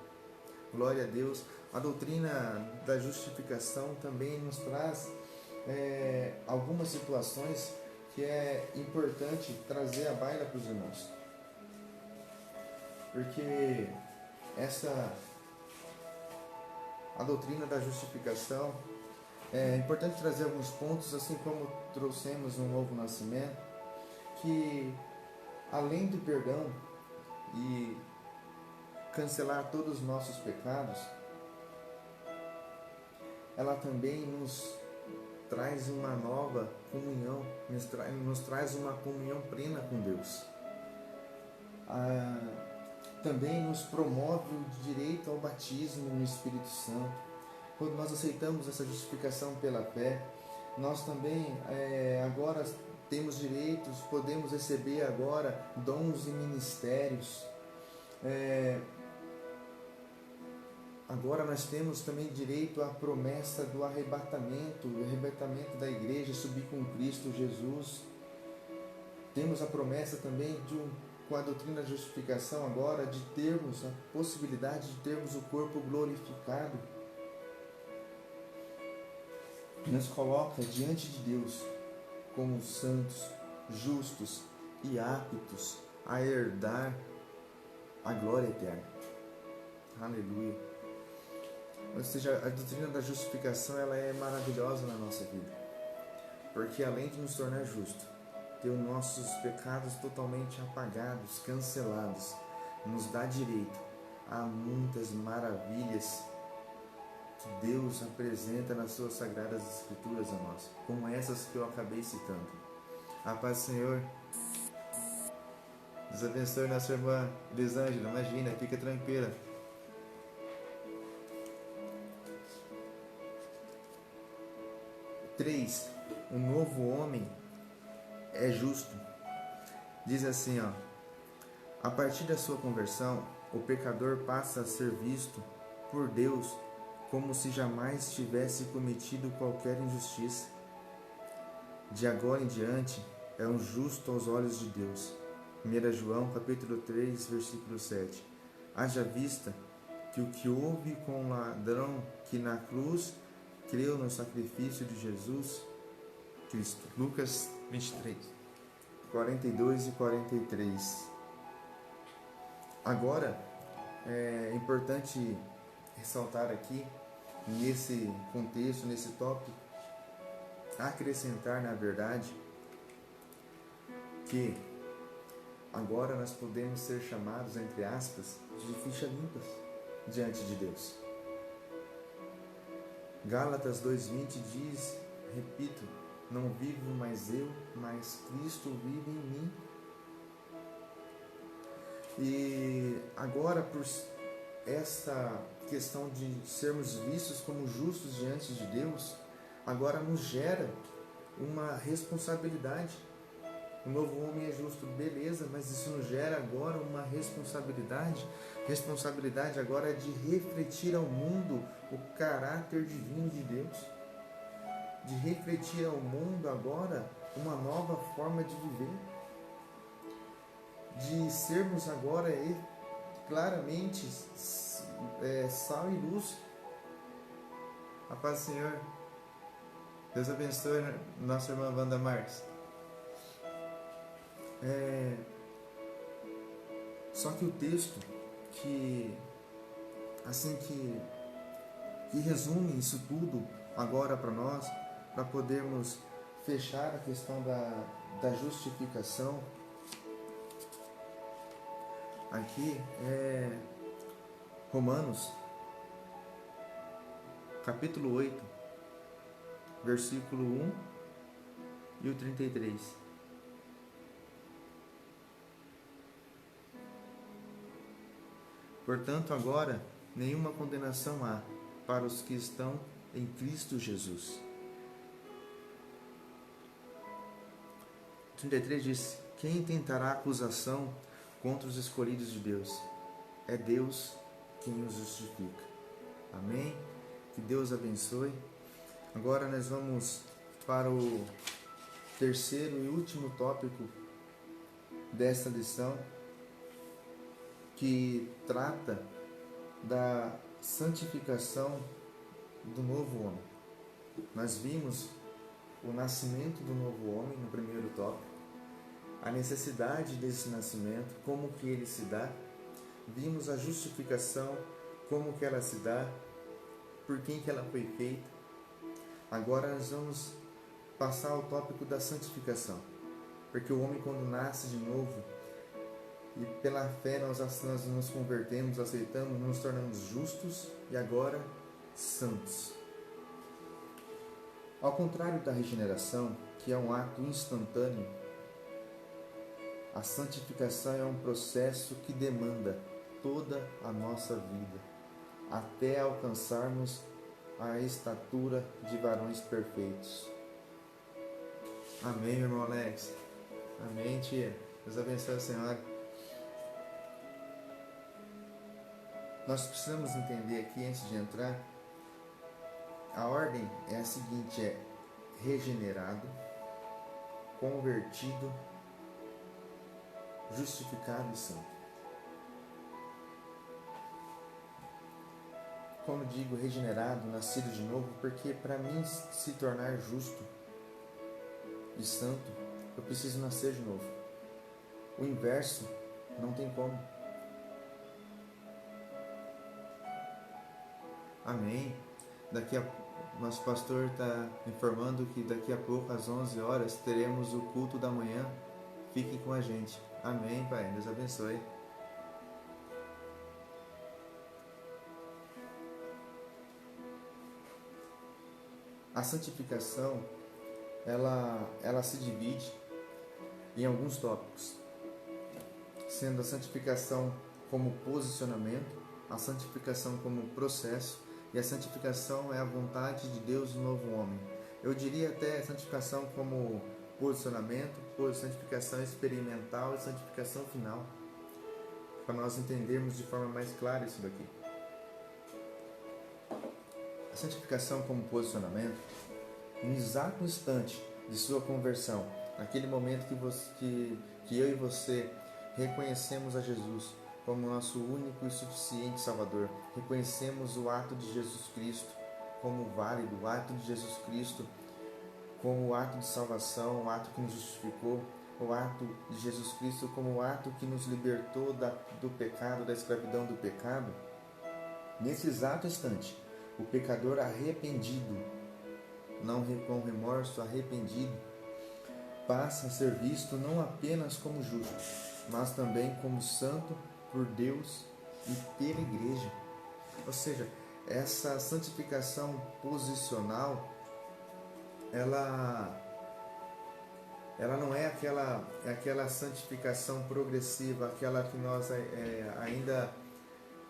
Glória a Deus. a doutrina da justificação também nos traz algumas situações que é importante trazer à baila para os irmãos. Porque a doutrina da justificação, é importante trazer alguns pontos, assim como trouxemos no novo nascimento, que além do perdão e cancelar todos os nossos pecados, ela também nos traz uma nova comunhão, nos traz uma comunhão plena com Deus. Também nos promove o direito ao batismo no Espírito Santo. Quando nós aceitamos essa justificação pela fé, nós também agora temos direitos, podemos receber agora dons e ministérios. Agora nós temos também direito à promessa do arrebatamento, o arrebatamento da igreja, subir com Cristo Jesus. Temos a promessa também com a doutrina da justificação agora, de termos a possibilidade de termos o corpo glorificado. Nos coloca diante de Deus como santos, justos e aptos a herdar a glória eterna. Aleluia. Ou seja, a doutrina da justificação, ela é maravilhosa na nossa vida, porque além de nos tornar justos, ter os nossos pecados totalmente apagados, cancelados, nos dá direito a muitas maravilhas que Deus apresenta nas suas sagradas escrituras a nós, como essas que eu acabei citando. A paz do Senhor. Deus abençoe nossa irmã Desângela, imagina, fica tranquila. Três, o novo homem é justo. Diz assim, a partir da sua conversão, o pecador passa a ser visto por Deus como se jamais tivesse cometido qualquer injustiça. De agora em diante, é um justo aos olhos de Deus. 1 João capítulo 3, versículo 7. Haja vista que o que houve com o ladrão que na cruz creu no sacrifício de Jesus Cristo. Lucas 23, 42 e 43. Agora, é importante ressaltar aqui, nesse contexto, nesse tópico, acrescentar, na verdade, que agora nós podemos ser chamados, entre aspas, de ficha limpas diante de Deus. Gálatas 2:20 diz, repito, não vivo mais eu, mas Cristo vive em mim. E agora, por essa questão de sermos vistos como justos diante de Deus, agora nos gera uma responsabilidade. O novo homem é justo, beleza, mas isso nos gera agora uma responsabilidade. Responsabilidade agora é de refletir ao mundo o caráter divino de Deus. De refletir ao mundo agora uma nova forma de viver. De sermos agora claramente sal e luz. A paz do Senhor. Deus abençoe nossa irmã Wanda Marques. Só que o texto que resume isso tudo agora para nós, para podermos fechar a questão da justificação, aqui é Romanos capítulo 8, versículo 1 e o 33. Portanto, agora nenhuma condenação há para os que estão em Cristo Jesus. 33 diz: quem tentará acusação contra os escolhidos de Deus? É Deus quem os justifica. Amém? Que Deus abençoe. Agora nós vamos para o terceiro e último tópico desta lição, que trata da santificação do novo homem. Nós vimos o nascimento do novo homem no primeiro tópico, a necessidade desse nascimento, como que ele se dá. Vimos a justificação, como que ela se dá, por quem que ela foi feita. Agora nós vamos passar ao tópico da santificação, porque o homem, quando nasce de novo e pela fé nós nos convertemos, aceitamos, nos tornamos justos e agora santos. Ao contrário da regeneração, que é um ato instantâneo, a santificação é um processo que demanda toda a nossa vida, até alcançarmos a estatura de varões perfeitos. Amém, meu irmão Alex. Amém, tia. Deus abençoe a senhora. Nós precisamos entender aqui, antes de entrar, a ordem é a seguinte: é regenerado, convertido, justificado e santo. Quando digo regenerado, nascido de novo, porque para mim se tornar justo e santo, eu preciso nascer de novo. O inverso não tem como. Amém. Nosso pastor está informando que daqui a pouco, às 11 horas, teremos o culto da manhã. Fique com a gente. Amém, Pai. Deus abençoe. A santificação, ela se divide em alguns tópicos, sendo a santificação como posicionamento, a santificação como processo, e a santificação é a vontade de Deus no novo homem. Eu diria até a santificação como posicionamento, santificação experimental e santificação final, para nós entendermos de forma mais clara isso daqui. A santificação como posicionamento, no exato instante de sua conversão, naquele momento que eu e você reconhecemos a Jesus como nosso único e suficiente Salvador, reconhecemos o ato de Jesus Cristo como válido, o ato de Jesus Cristo como o ato de salvação, o ato que nos justificou, o ato de Jesus Cristo como o ato que nos libertou do pecado, da escravidão do pecado. Nesse exato instante, o pecador arrependido, não com remorso, arrependido, passa a ser visto não apenas como justo, mas também como santo por Deus e pela igreja. Ou seja, essa santificação posicional, ela não é aquela santificação progressiva, aquela que nós ainda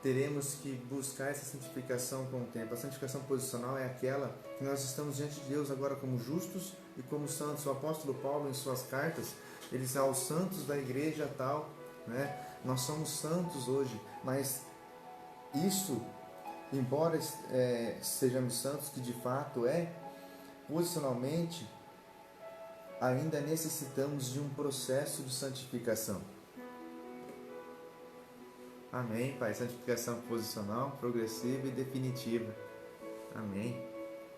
teremos que buscar essa santificação com o tempo. A santificação posicional é aquela que nós estamos diante de Deus agora como justos e como santos. O apóstolo Paulo, em suas cartas, ele diz aos santos da igreja tal, né? Nós somos santos hoje, mas isso, embora sejamos santos, que de fato posicionalmente, ainda necessitamos de um processo de santificação. Amém, Pai. Santificação posicional, progressiva e definitiva. Amém.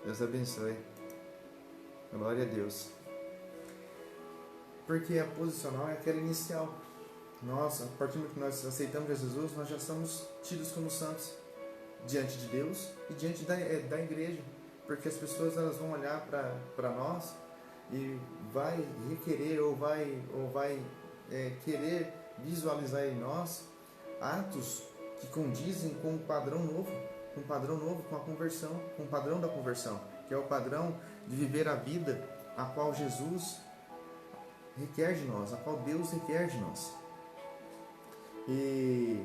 Deus abençoe. Glória a Deus. Porque a posicional é aquela inicial. Nós, a partir do que nós aceitamos Jesus, nós já somos tidos como santos diante de Deus e diante da igreja. Porque as pessoas elas vão olhar para nós e vai requerer ou vai querer visualizar em nós atos que condizem com o padrão novo, com a conversão, com o padrão da conversão, que é o padrão de viver a vida a qual Jesus requer de nós, a qual Deus requer de nós. E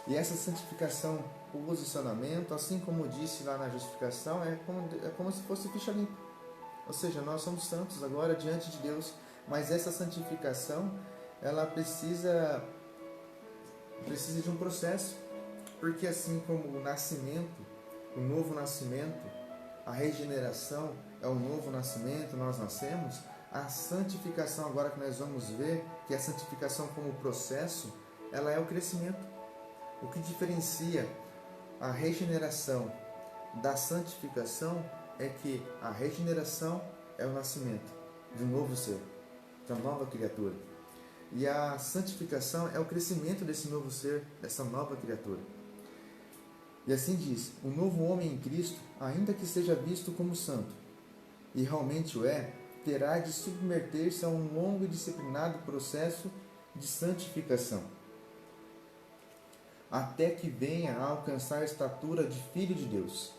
essa santificação, posicionamento, assim como eu disse lá na justificação, é como se fosse ficha limpa. Ou seja, nós somos santos agora diante de Deus, mas essa santificação, ela precisa de um processo, porque assim como o nascimento, o novo nascimento, a regeneração é o novo nascimento, nós nascemos, a santificação agora que nós vamos ver, que é a santificação como processo, ela é o crescimento. O que diferencia a regeneração da santificação é que a regeneração é o nascimento de um novo ser, de uma nova criatura. E a santificação é o crescimento desse novo ser, dessa nova criatura. E assim diz: o novo homem em Cristo, ainda que seja visto como santo, e realmente o é, terá de submeter-se a um longo e disciplinado processo de santificação, até que venha a alcançar a estatura de Filho de Deus.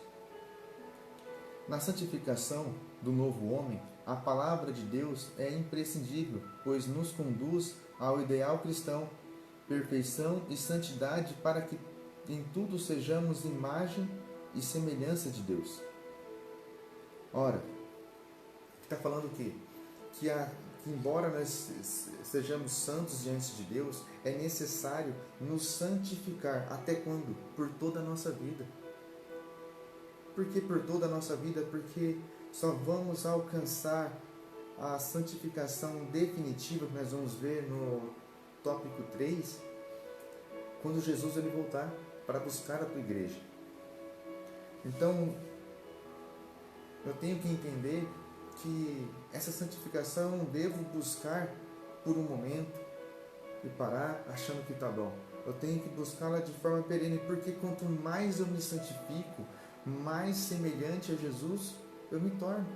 Na santificação do novo homem, a palavra de Deus é imprescindível, pois nos conduz ao ideal cristão, perfeição e santidade, para que em tudo sejamos imagem e semelhança de Deus. Ora, está falando o quê? Que embora nós sejamos santos diante de Deus, é necessário nos santificar. Até quando? Por toda a nossa vida. Por que por toda a nossa vida? Porque só vamos alcançar a santificação definitiva, que nós vamos ver no tópico 3, quando Jesus ele voltar para buscar a tua igreja. Então, eu tenho que entender que essa santificação eu não devo buscar por um momento e parar achando que está bom. Eu tenho que buscá-la de forma perene, porque quanto mais eu me santifico, mais semelhante a Jesus eu me torno.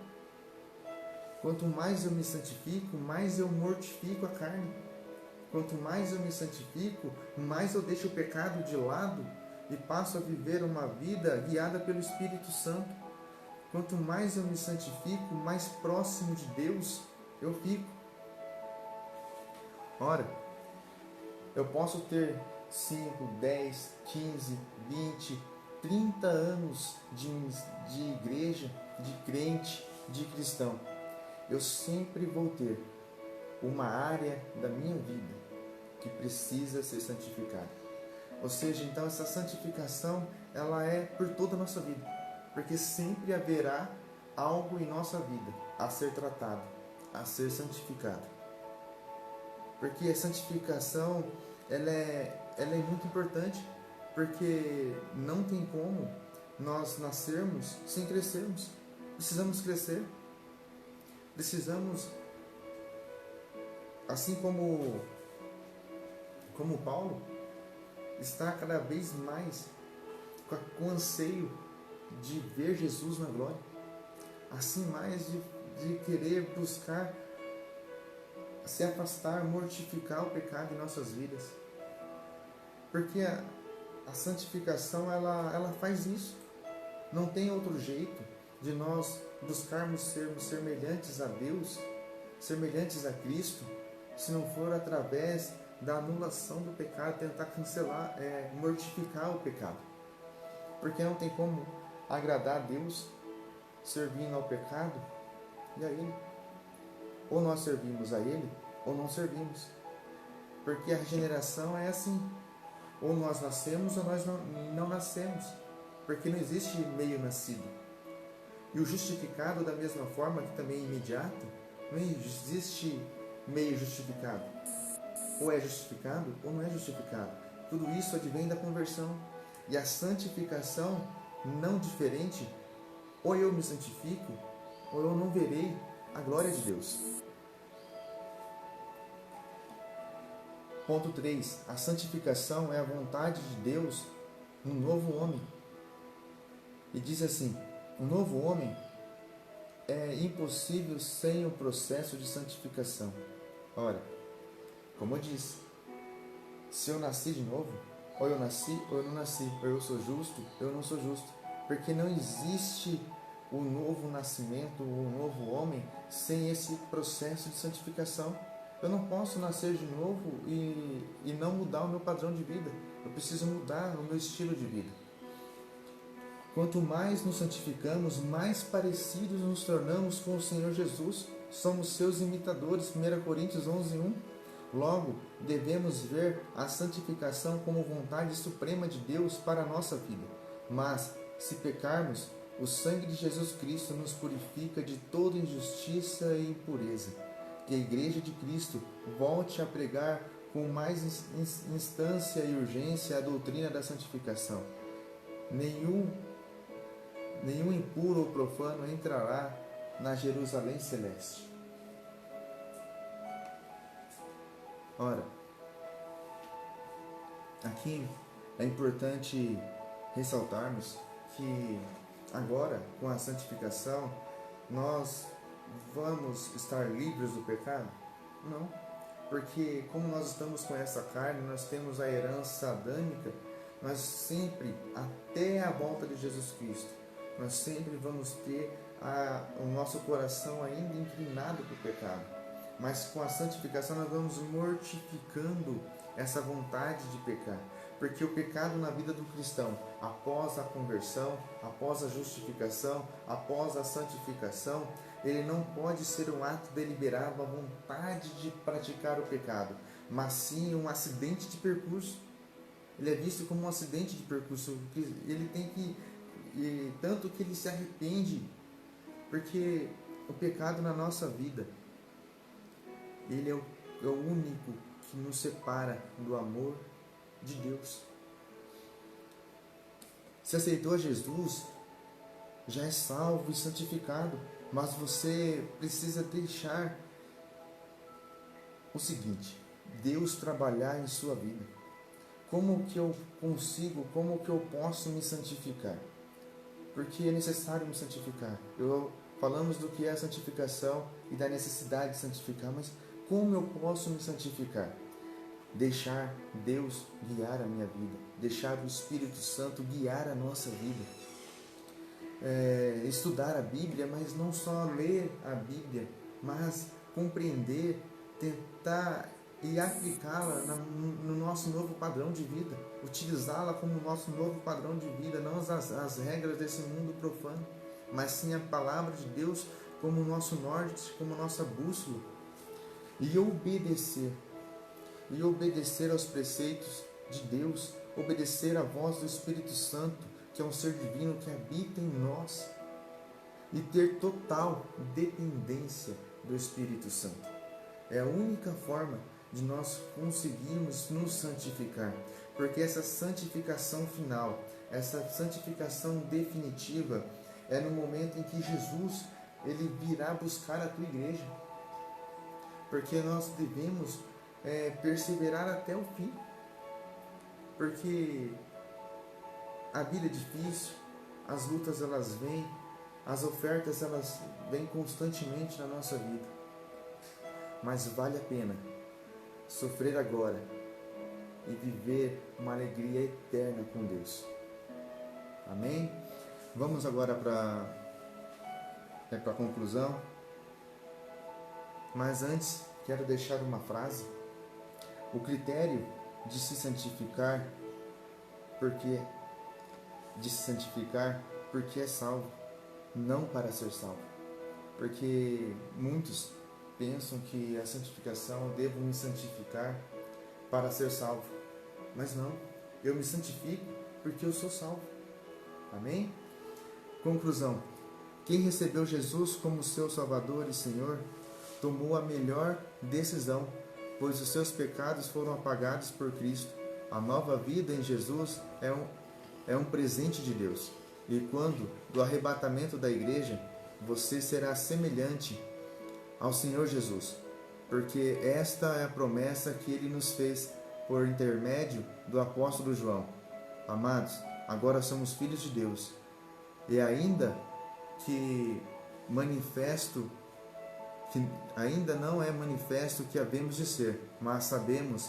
Quanto mais eu me santifico, mais eu mortifico a carne. Quanto mais eu me santifico, mais eu deixo o pecado de lado e passo a viver uma vida guiada pelo Espírito Santo. Quanto mais eu me santifico, mais próximo de Deus eu fico. Ora, eu posso ter 5, 10, 15, 20, 30 anos de igreja, de crente, de cristão. Eu sempre vou ter uma área da minha vida que precisa ser santificada. Ou seja, então essa santificação, ela é por toda a nossa vida. Porque sempre haverá algo em nossa vida a ser tratado, a ser santificado. Porque a santificação, ela é muito importante, porque não tem como nós nascermos sem crescermos. Precisamos crescer. Precisamos, assim como Paulo, estar cada vez mais com anseio de ver Jesus na glória. Assim mais de querer buscar se afastar, mortificar o pecado em nossas vidas. Porque a santificação, ela faz isso. Não tem outro jeito de nós buscarmos sermos semelhantes a Deus, semelhantes a Cristo, se não for através da anulação do pecado, tentar cancelar, mortificar o pecado. Porque não tem como agradar a Deus servindo ao pecado e a Ele. Ou nós servimos a Ele, ou não servimos. Porque a regeneração é assim. Ou nós nascemos, ou nós não nascemos. Porque não existe meio nascido. E o justificado, da mesma forma, que também é imediato, não existe meio justificado. Ou é justificado, ou não é justificado. Tudo isso advém da conversão. E a santificação, não diferente, ou eu me santifico, ou eu não verei a glória de Deus. Ponto 3. A santificação é a vontade de Deus no novo homem. E diz assim: um novo homem é impossível sem o processo de santificação. Ora, como eu disse, se eu nasci de novo, ou eu nasci ou eu não nasci, ou eu sou justo ou eu não sou justo. Porque não existe o novo nascimento, o novo homem, sem esse processo de santificação. Eu não posso nascer de novo e não mudar o meu padrão de vida. Eu preciso mudar o meu estilo de vida. Quanto mais nos santificamos, mais parecidos nos tornamos com o Senhor Jesus. Somos seus imitadores, 1 Coríntios 11:1. Logo, devemos ver a santificação como vontade suprema de Deus para a nossa vida. Mas, se pecarmos, o sangue de Jesus Cristo nos purifica de toda injustiça e impureza. Que a Igreja de Cristo volte a pregar com mais instância e urgência a doutrina da santificação. nenhum impuro ou profano entrará na Jerusalém celeste. Ora, aqui é importante ressaltarmos que agora, com a santificação, nós vamos estar livres do pecado? Não, porque como nós estamos com essa carne, nós temos a herança adâmica, nós sempre, até a volta de Jesus Cristo, nós sempre vamos ter o nosso coração ainda inclinado para o pecado. Mas com a santificação nós vamos mortificando essa vontade de pecar. Porque o pecado na vida do cristão, após a conversão, após a justificação, após a santificação, ele não pode ser um ato deliberado, a vontade de praticar o pecado, mas sim um acidente de percurso. Ele é visto como um acidente de percurso. Ele tem que, tanto que ele se arrepende, porque o pecado na nossa vida, ele é o único que nos separa do amor de Deus. Se aceitou a Jesus, já é salvo e santificado, mas você precisa deixar o seguinte: Deus trabalhar em sua vida. Como que eu consigo, como que eu posso me santificar? Porque é necessário me santificar. Falamos do que é a santificação e da necessidade de santificar, mas como eu posso me santificar? Deixar Deus guiar a minha vida, deixar o Espírito Santo guiar a nossa vida. Estudar a Bíblia, mas não só ler a Bíblia, mas compreender, tentar e aplicá-la no nosso novo padrão de vida, utilizá-la como nosso novo padrão de vida, não as regras desse mundo profano, mas sim a palavra de Deus como nosso norte, como nossa bússola, e obedecer aos preceitos de Deus, obedecer à voz do Espírito Santo, que é um ser divino que habita em nós, e ter total dependência do Espírito Santo. É a única forma de nós conseguirmos nos santificar, porque essa santificação final, essa santificação definitiva, é no momento em que Jesus ele virá buscar a tua igreja, porque nós devemos perseverar até o fim, porque a vida é difícil, as lutas elas vêm, as ofertas elas vêm constantemente na nossa vida, mas vale a pena sofrer agora e viver uma alegria eterna com Deus. Amém? Vamos agora para a conclusão, mas antes quero deixar uma frase. O critério de se santificar porque é salvo, não para ser salvo. Porque muitos pensam que a santificação, eu devo me santificar para ser salvo. Mas não, eu me santifico porque eu sou salvo. Amém? Conclusão: quem recebeu Jesus como seu Salvador e Senhor, tomou a melhor decisão, pois os seus pecados foram apagados por Cristo. A nova vida em Jesus é um presente de Deus. E quando do arrebatamento da igreja, você será semelhante ao Senhor Jesus, porque esta é a promessa que Ele nos fez por intermédio do apóstolo João. Amados, agora somos filhos de Deus, e ainda não é manifesto que havemos de ser, mas sabemos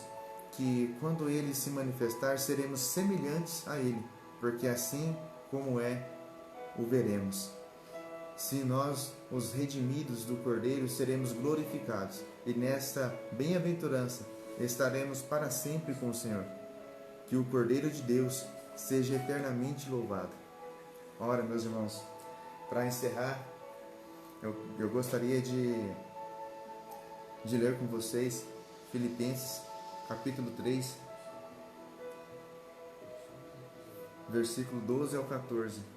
que quando Ele se manifestar, seremos semelhantes a Ele, porque assim como o veremos. Se nós, os redimidos do Cordeiro, seremos glorificados, e nesta bem-aventurança estaremos para sempre com o Senhor. Que o Cordeiro de Deus seja eternamente louvado. Ora, meus irmãos, para encerrar, eu gostaria de ler com vocês Filipenses capítulo 3, versículo 12 ao 14.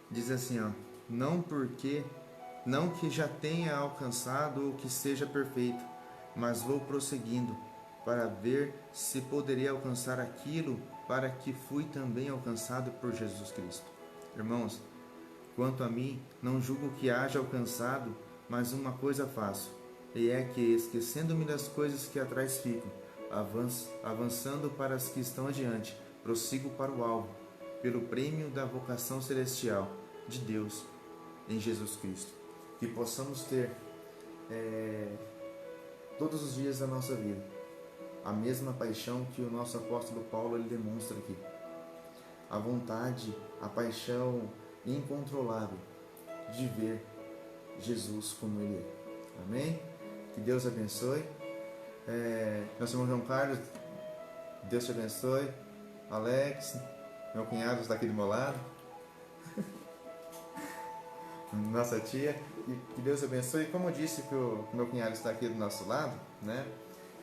Diz assim, não porque não que já tenha alcançado ou que seja perfeito, mas vou prosseguindo para ver se poderia alcançar aquilo para que fui também alcançado por Jesus Cristo. Irmãos, quanto a mim, não julgo que haja alcançado, mas uma coisa faço, e é que, esquecendo-me das coisas que atrás ficam, avançando para as que estão adiante, prossigo para o alvo, pelo prêmio da vocação celestial de Deus em Jesus Cristo. Que possamos ter todos os dias da nossa vida a mesma paixão que o nosso apóstolo Paulo ele demonstra aqui. A vontade, a paixão incontrolável de ver Jesus como Ele é. Amém? Que Deus abençoe. Nosso irmão João Carlos, Deus te abençoe. Alex, meu cunhado está aqui do meu lado. Nossa tia, que Deus abençoe. Como eu disse que o meu cunhado está aqui do nosso lado, né?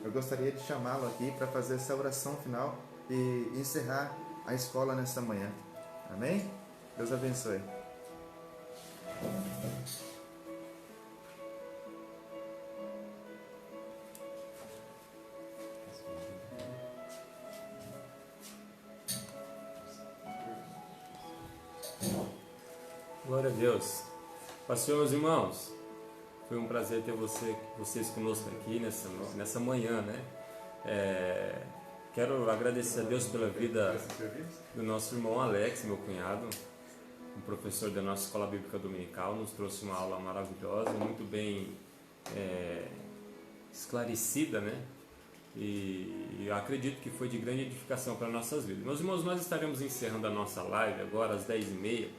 Eu gostaria de chamá-lo aqui para fazer essa oração final e encerrar a escola nessa manhã. Amém? Deus abençoe. Glória a Deus. Pastor, meus irmãos, foi um prazer ter vocês conosco aqui nessa manhã, né? Quero agradecer a Deus pela vida do nosso irmão Alex, meu cunhado, um professor da nossa Escola Bíblica Dominical, nos trouxe uma aula maravilhosa, muito bem esclarecida, né? E eu acredito que foi de grande edificação para nossas vidas. Meus irmãos, nós estaremos encerrando a nossa live agora às 10h30,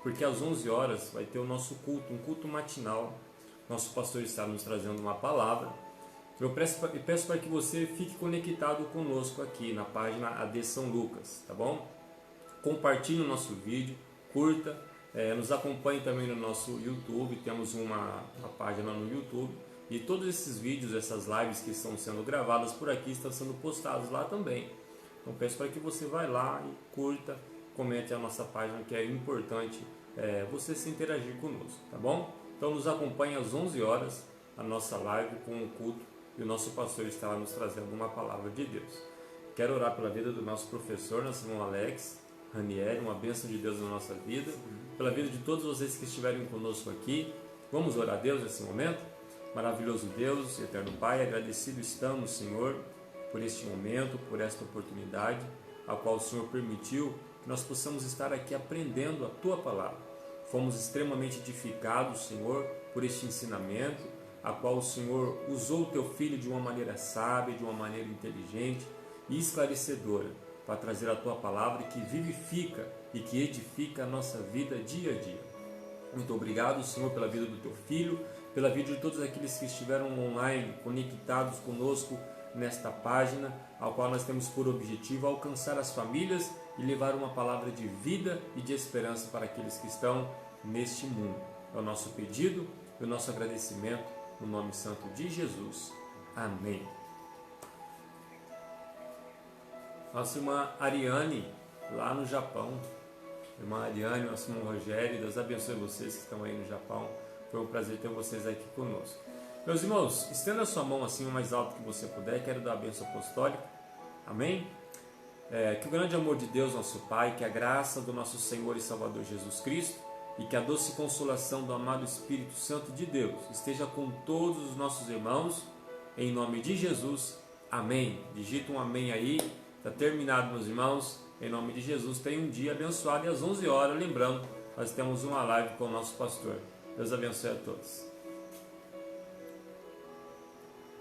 porque às 11 horas vai ter o nosso culto, um culto matinal. Nosso pastor está nos trazendo uma palavra. Eu peço para que você fique conectado conosco aqui na página AD São Lucas, tá bom? Compartilhe o nosso vídeo, curta, nos acompanhe também no nosso YouTube, temos uma página no YouTube, e todos esses vídeos, essas lives que estão sendo gravadas por aqui, estão sendo postados lá também. Então peço para que você vá lá e curta, comente a nossa página, que é importante você se interagir conosco, tá bom? Então nos acompanhe às 11 horas, a nossa live com o culto, e o nosso pastor estará nos trazendo uma palavra de Deus. Quero orar pela vida do nosso professor, nosso irmão Alex Ranieri, uma bênção de Deus na nossa vida, pela vida de todos vocês que estiverem conosco aqui. Vamos orar a Deus nesse momento? Maravilhoso Deus, eterno Pai, agradecido estamos, Senhor, por este momento, por esta oportunidade, a qual o Senhor permitiu que nós possamos estar aqui aprendendo a Tua Palavra. Fomos extremamente edificados, Senhor, por este ensinamento, a qual o Senhor usou o Teu Filho de uma maneira sábia, de uma maneira inteligente e esclarecedora, para trazer a Tua Palavra que vivifica e que edifica a nossa vida dia a dia. Muito obrigado, Senhor, pela vida do Teu Filho, pela vida de todos aqueles que estiveram online, conectados conosco nesta página, ao qual nós temos por objetivo alcançar as famílias e levar uma palavra de vida e de esperança para aqueles que estão neste mundo. É o nosso pedido e o nosso agradecimento no nome santo de Jesus. Amém. Nossa irmã Ariane, lá no Japão. Irmã Ariane, nosso irmão Rogério, Deus abençoe vocês que estão aí no Japão. Foi um prazer ter vocês aqui conosco. Meus irmãos, estenda a sua mão assim o mais alto que você puder. Quero dar a bênção apostólica. Amém? Que o grande amor de Deus, nosso Pai, que a graça do nosso Senhor e Salvador Jesus Cristo e que a doce consolação do amado Espírito Santo de Deus esteja com todos os nossos irmãos, em nome de Jesus. Amém. Digita um amém aí. Está terminado, meus irmãos. Em nome de Jesus, tenha um dia abençoado e às 11 horas, lembrando, nós temos uma live com o nosso pastor. Deus abençoe a todos.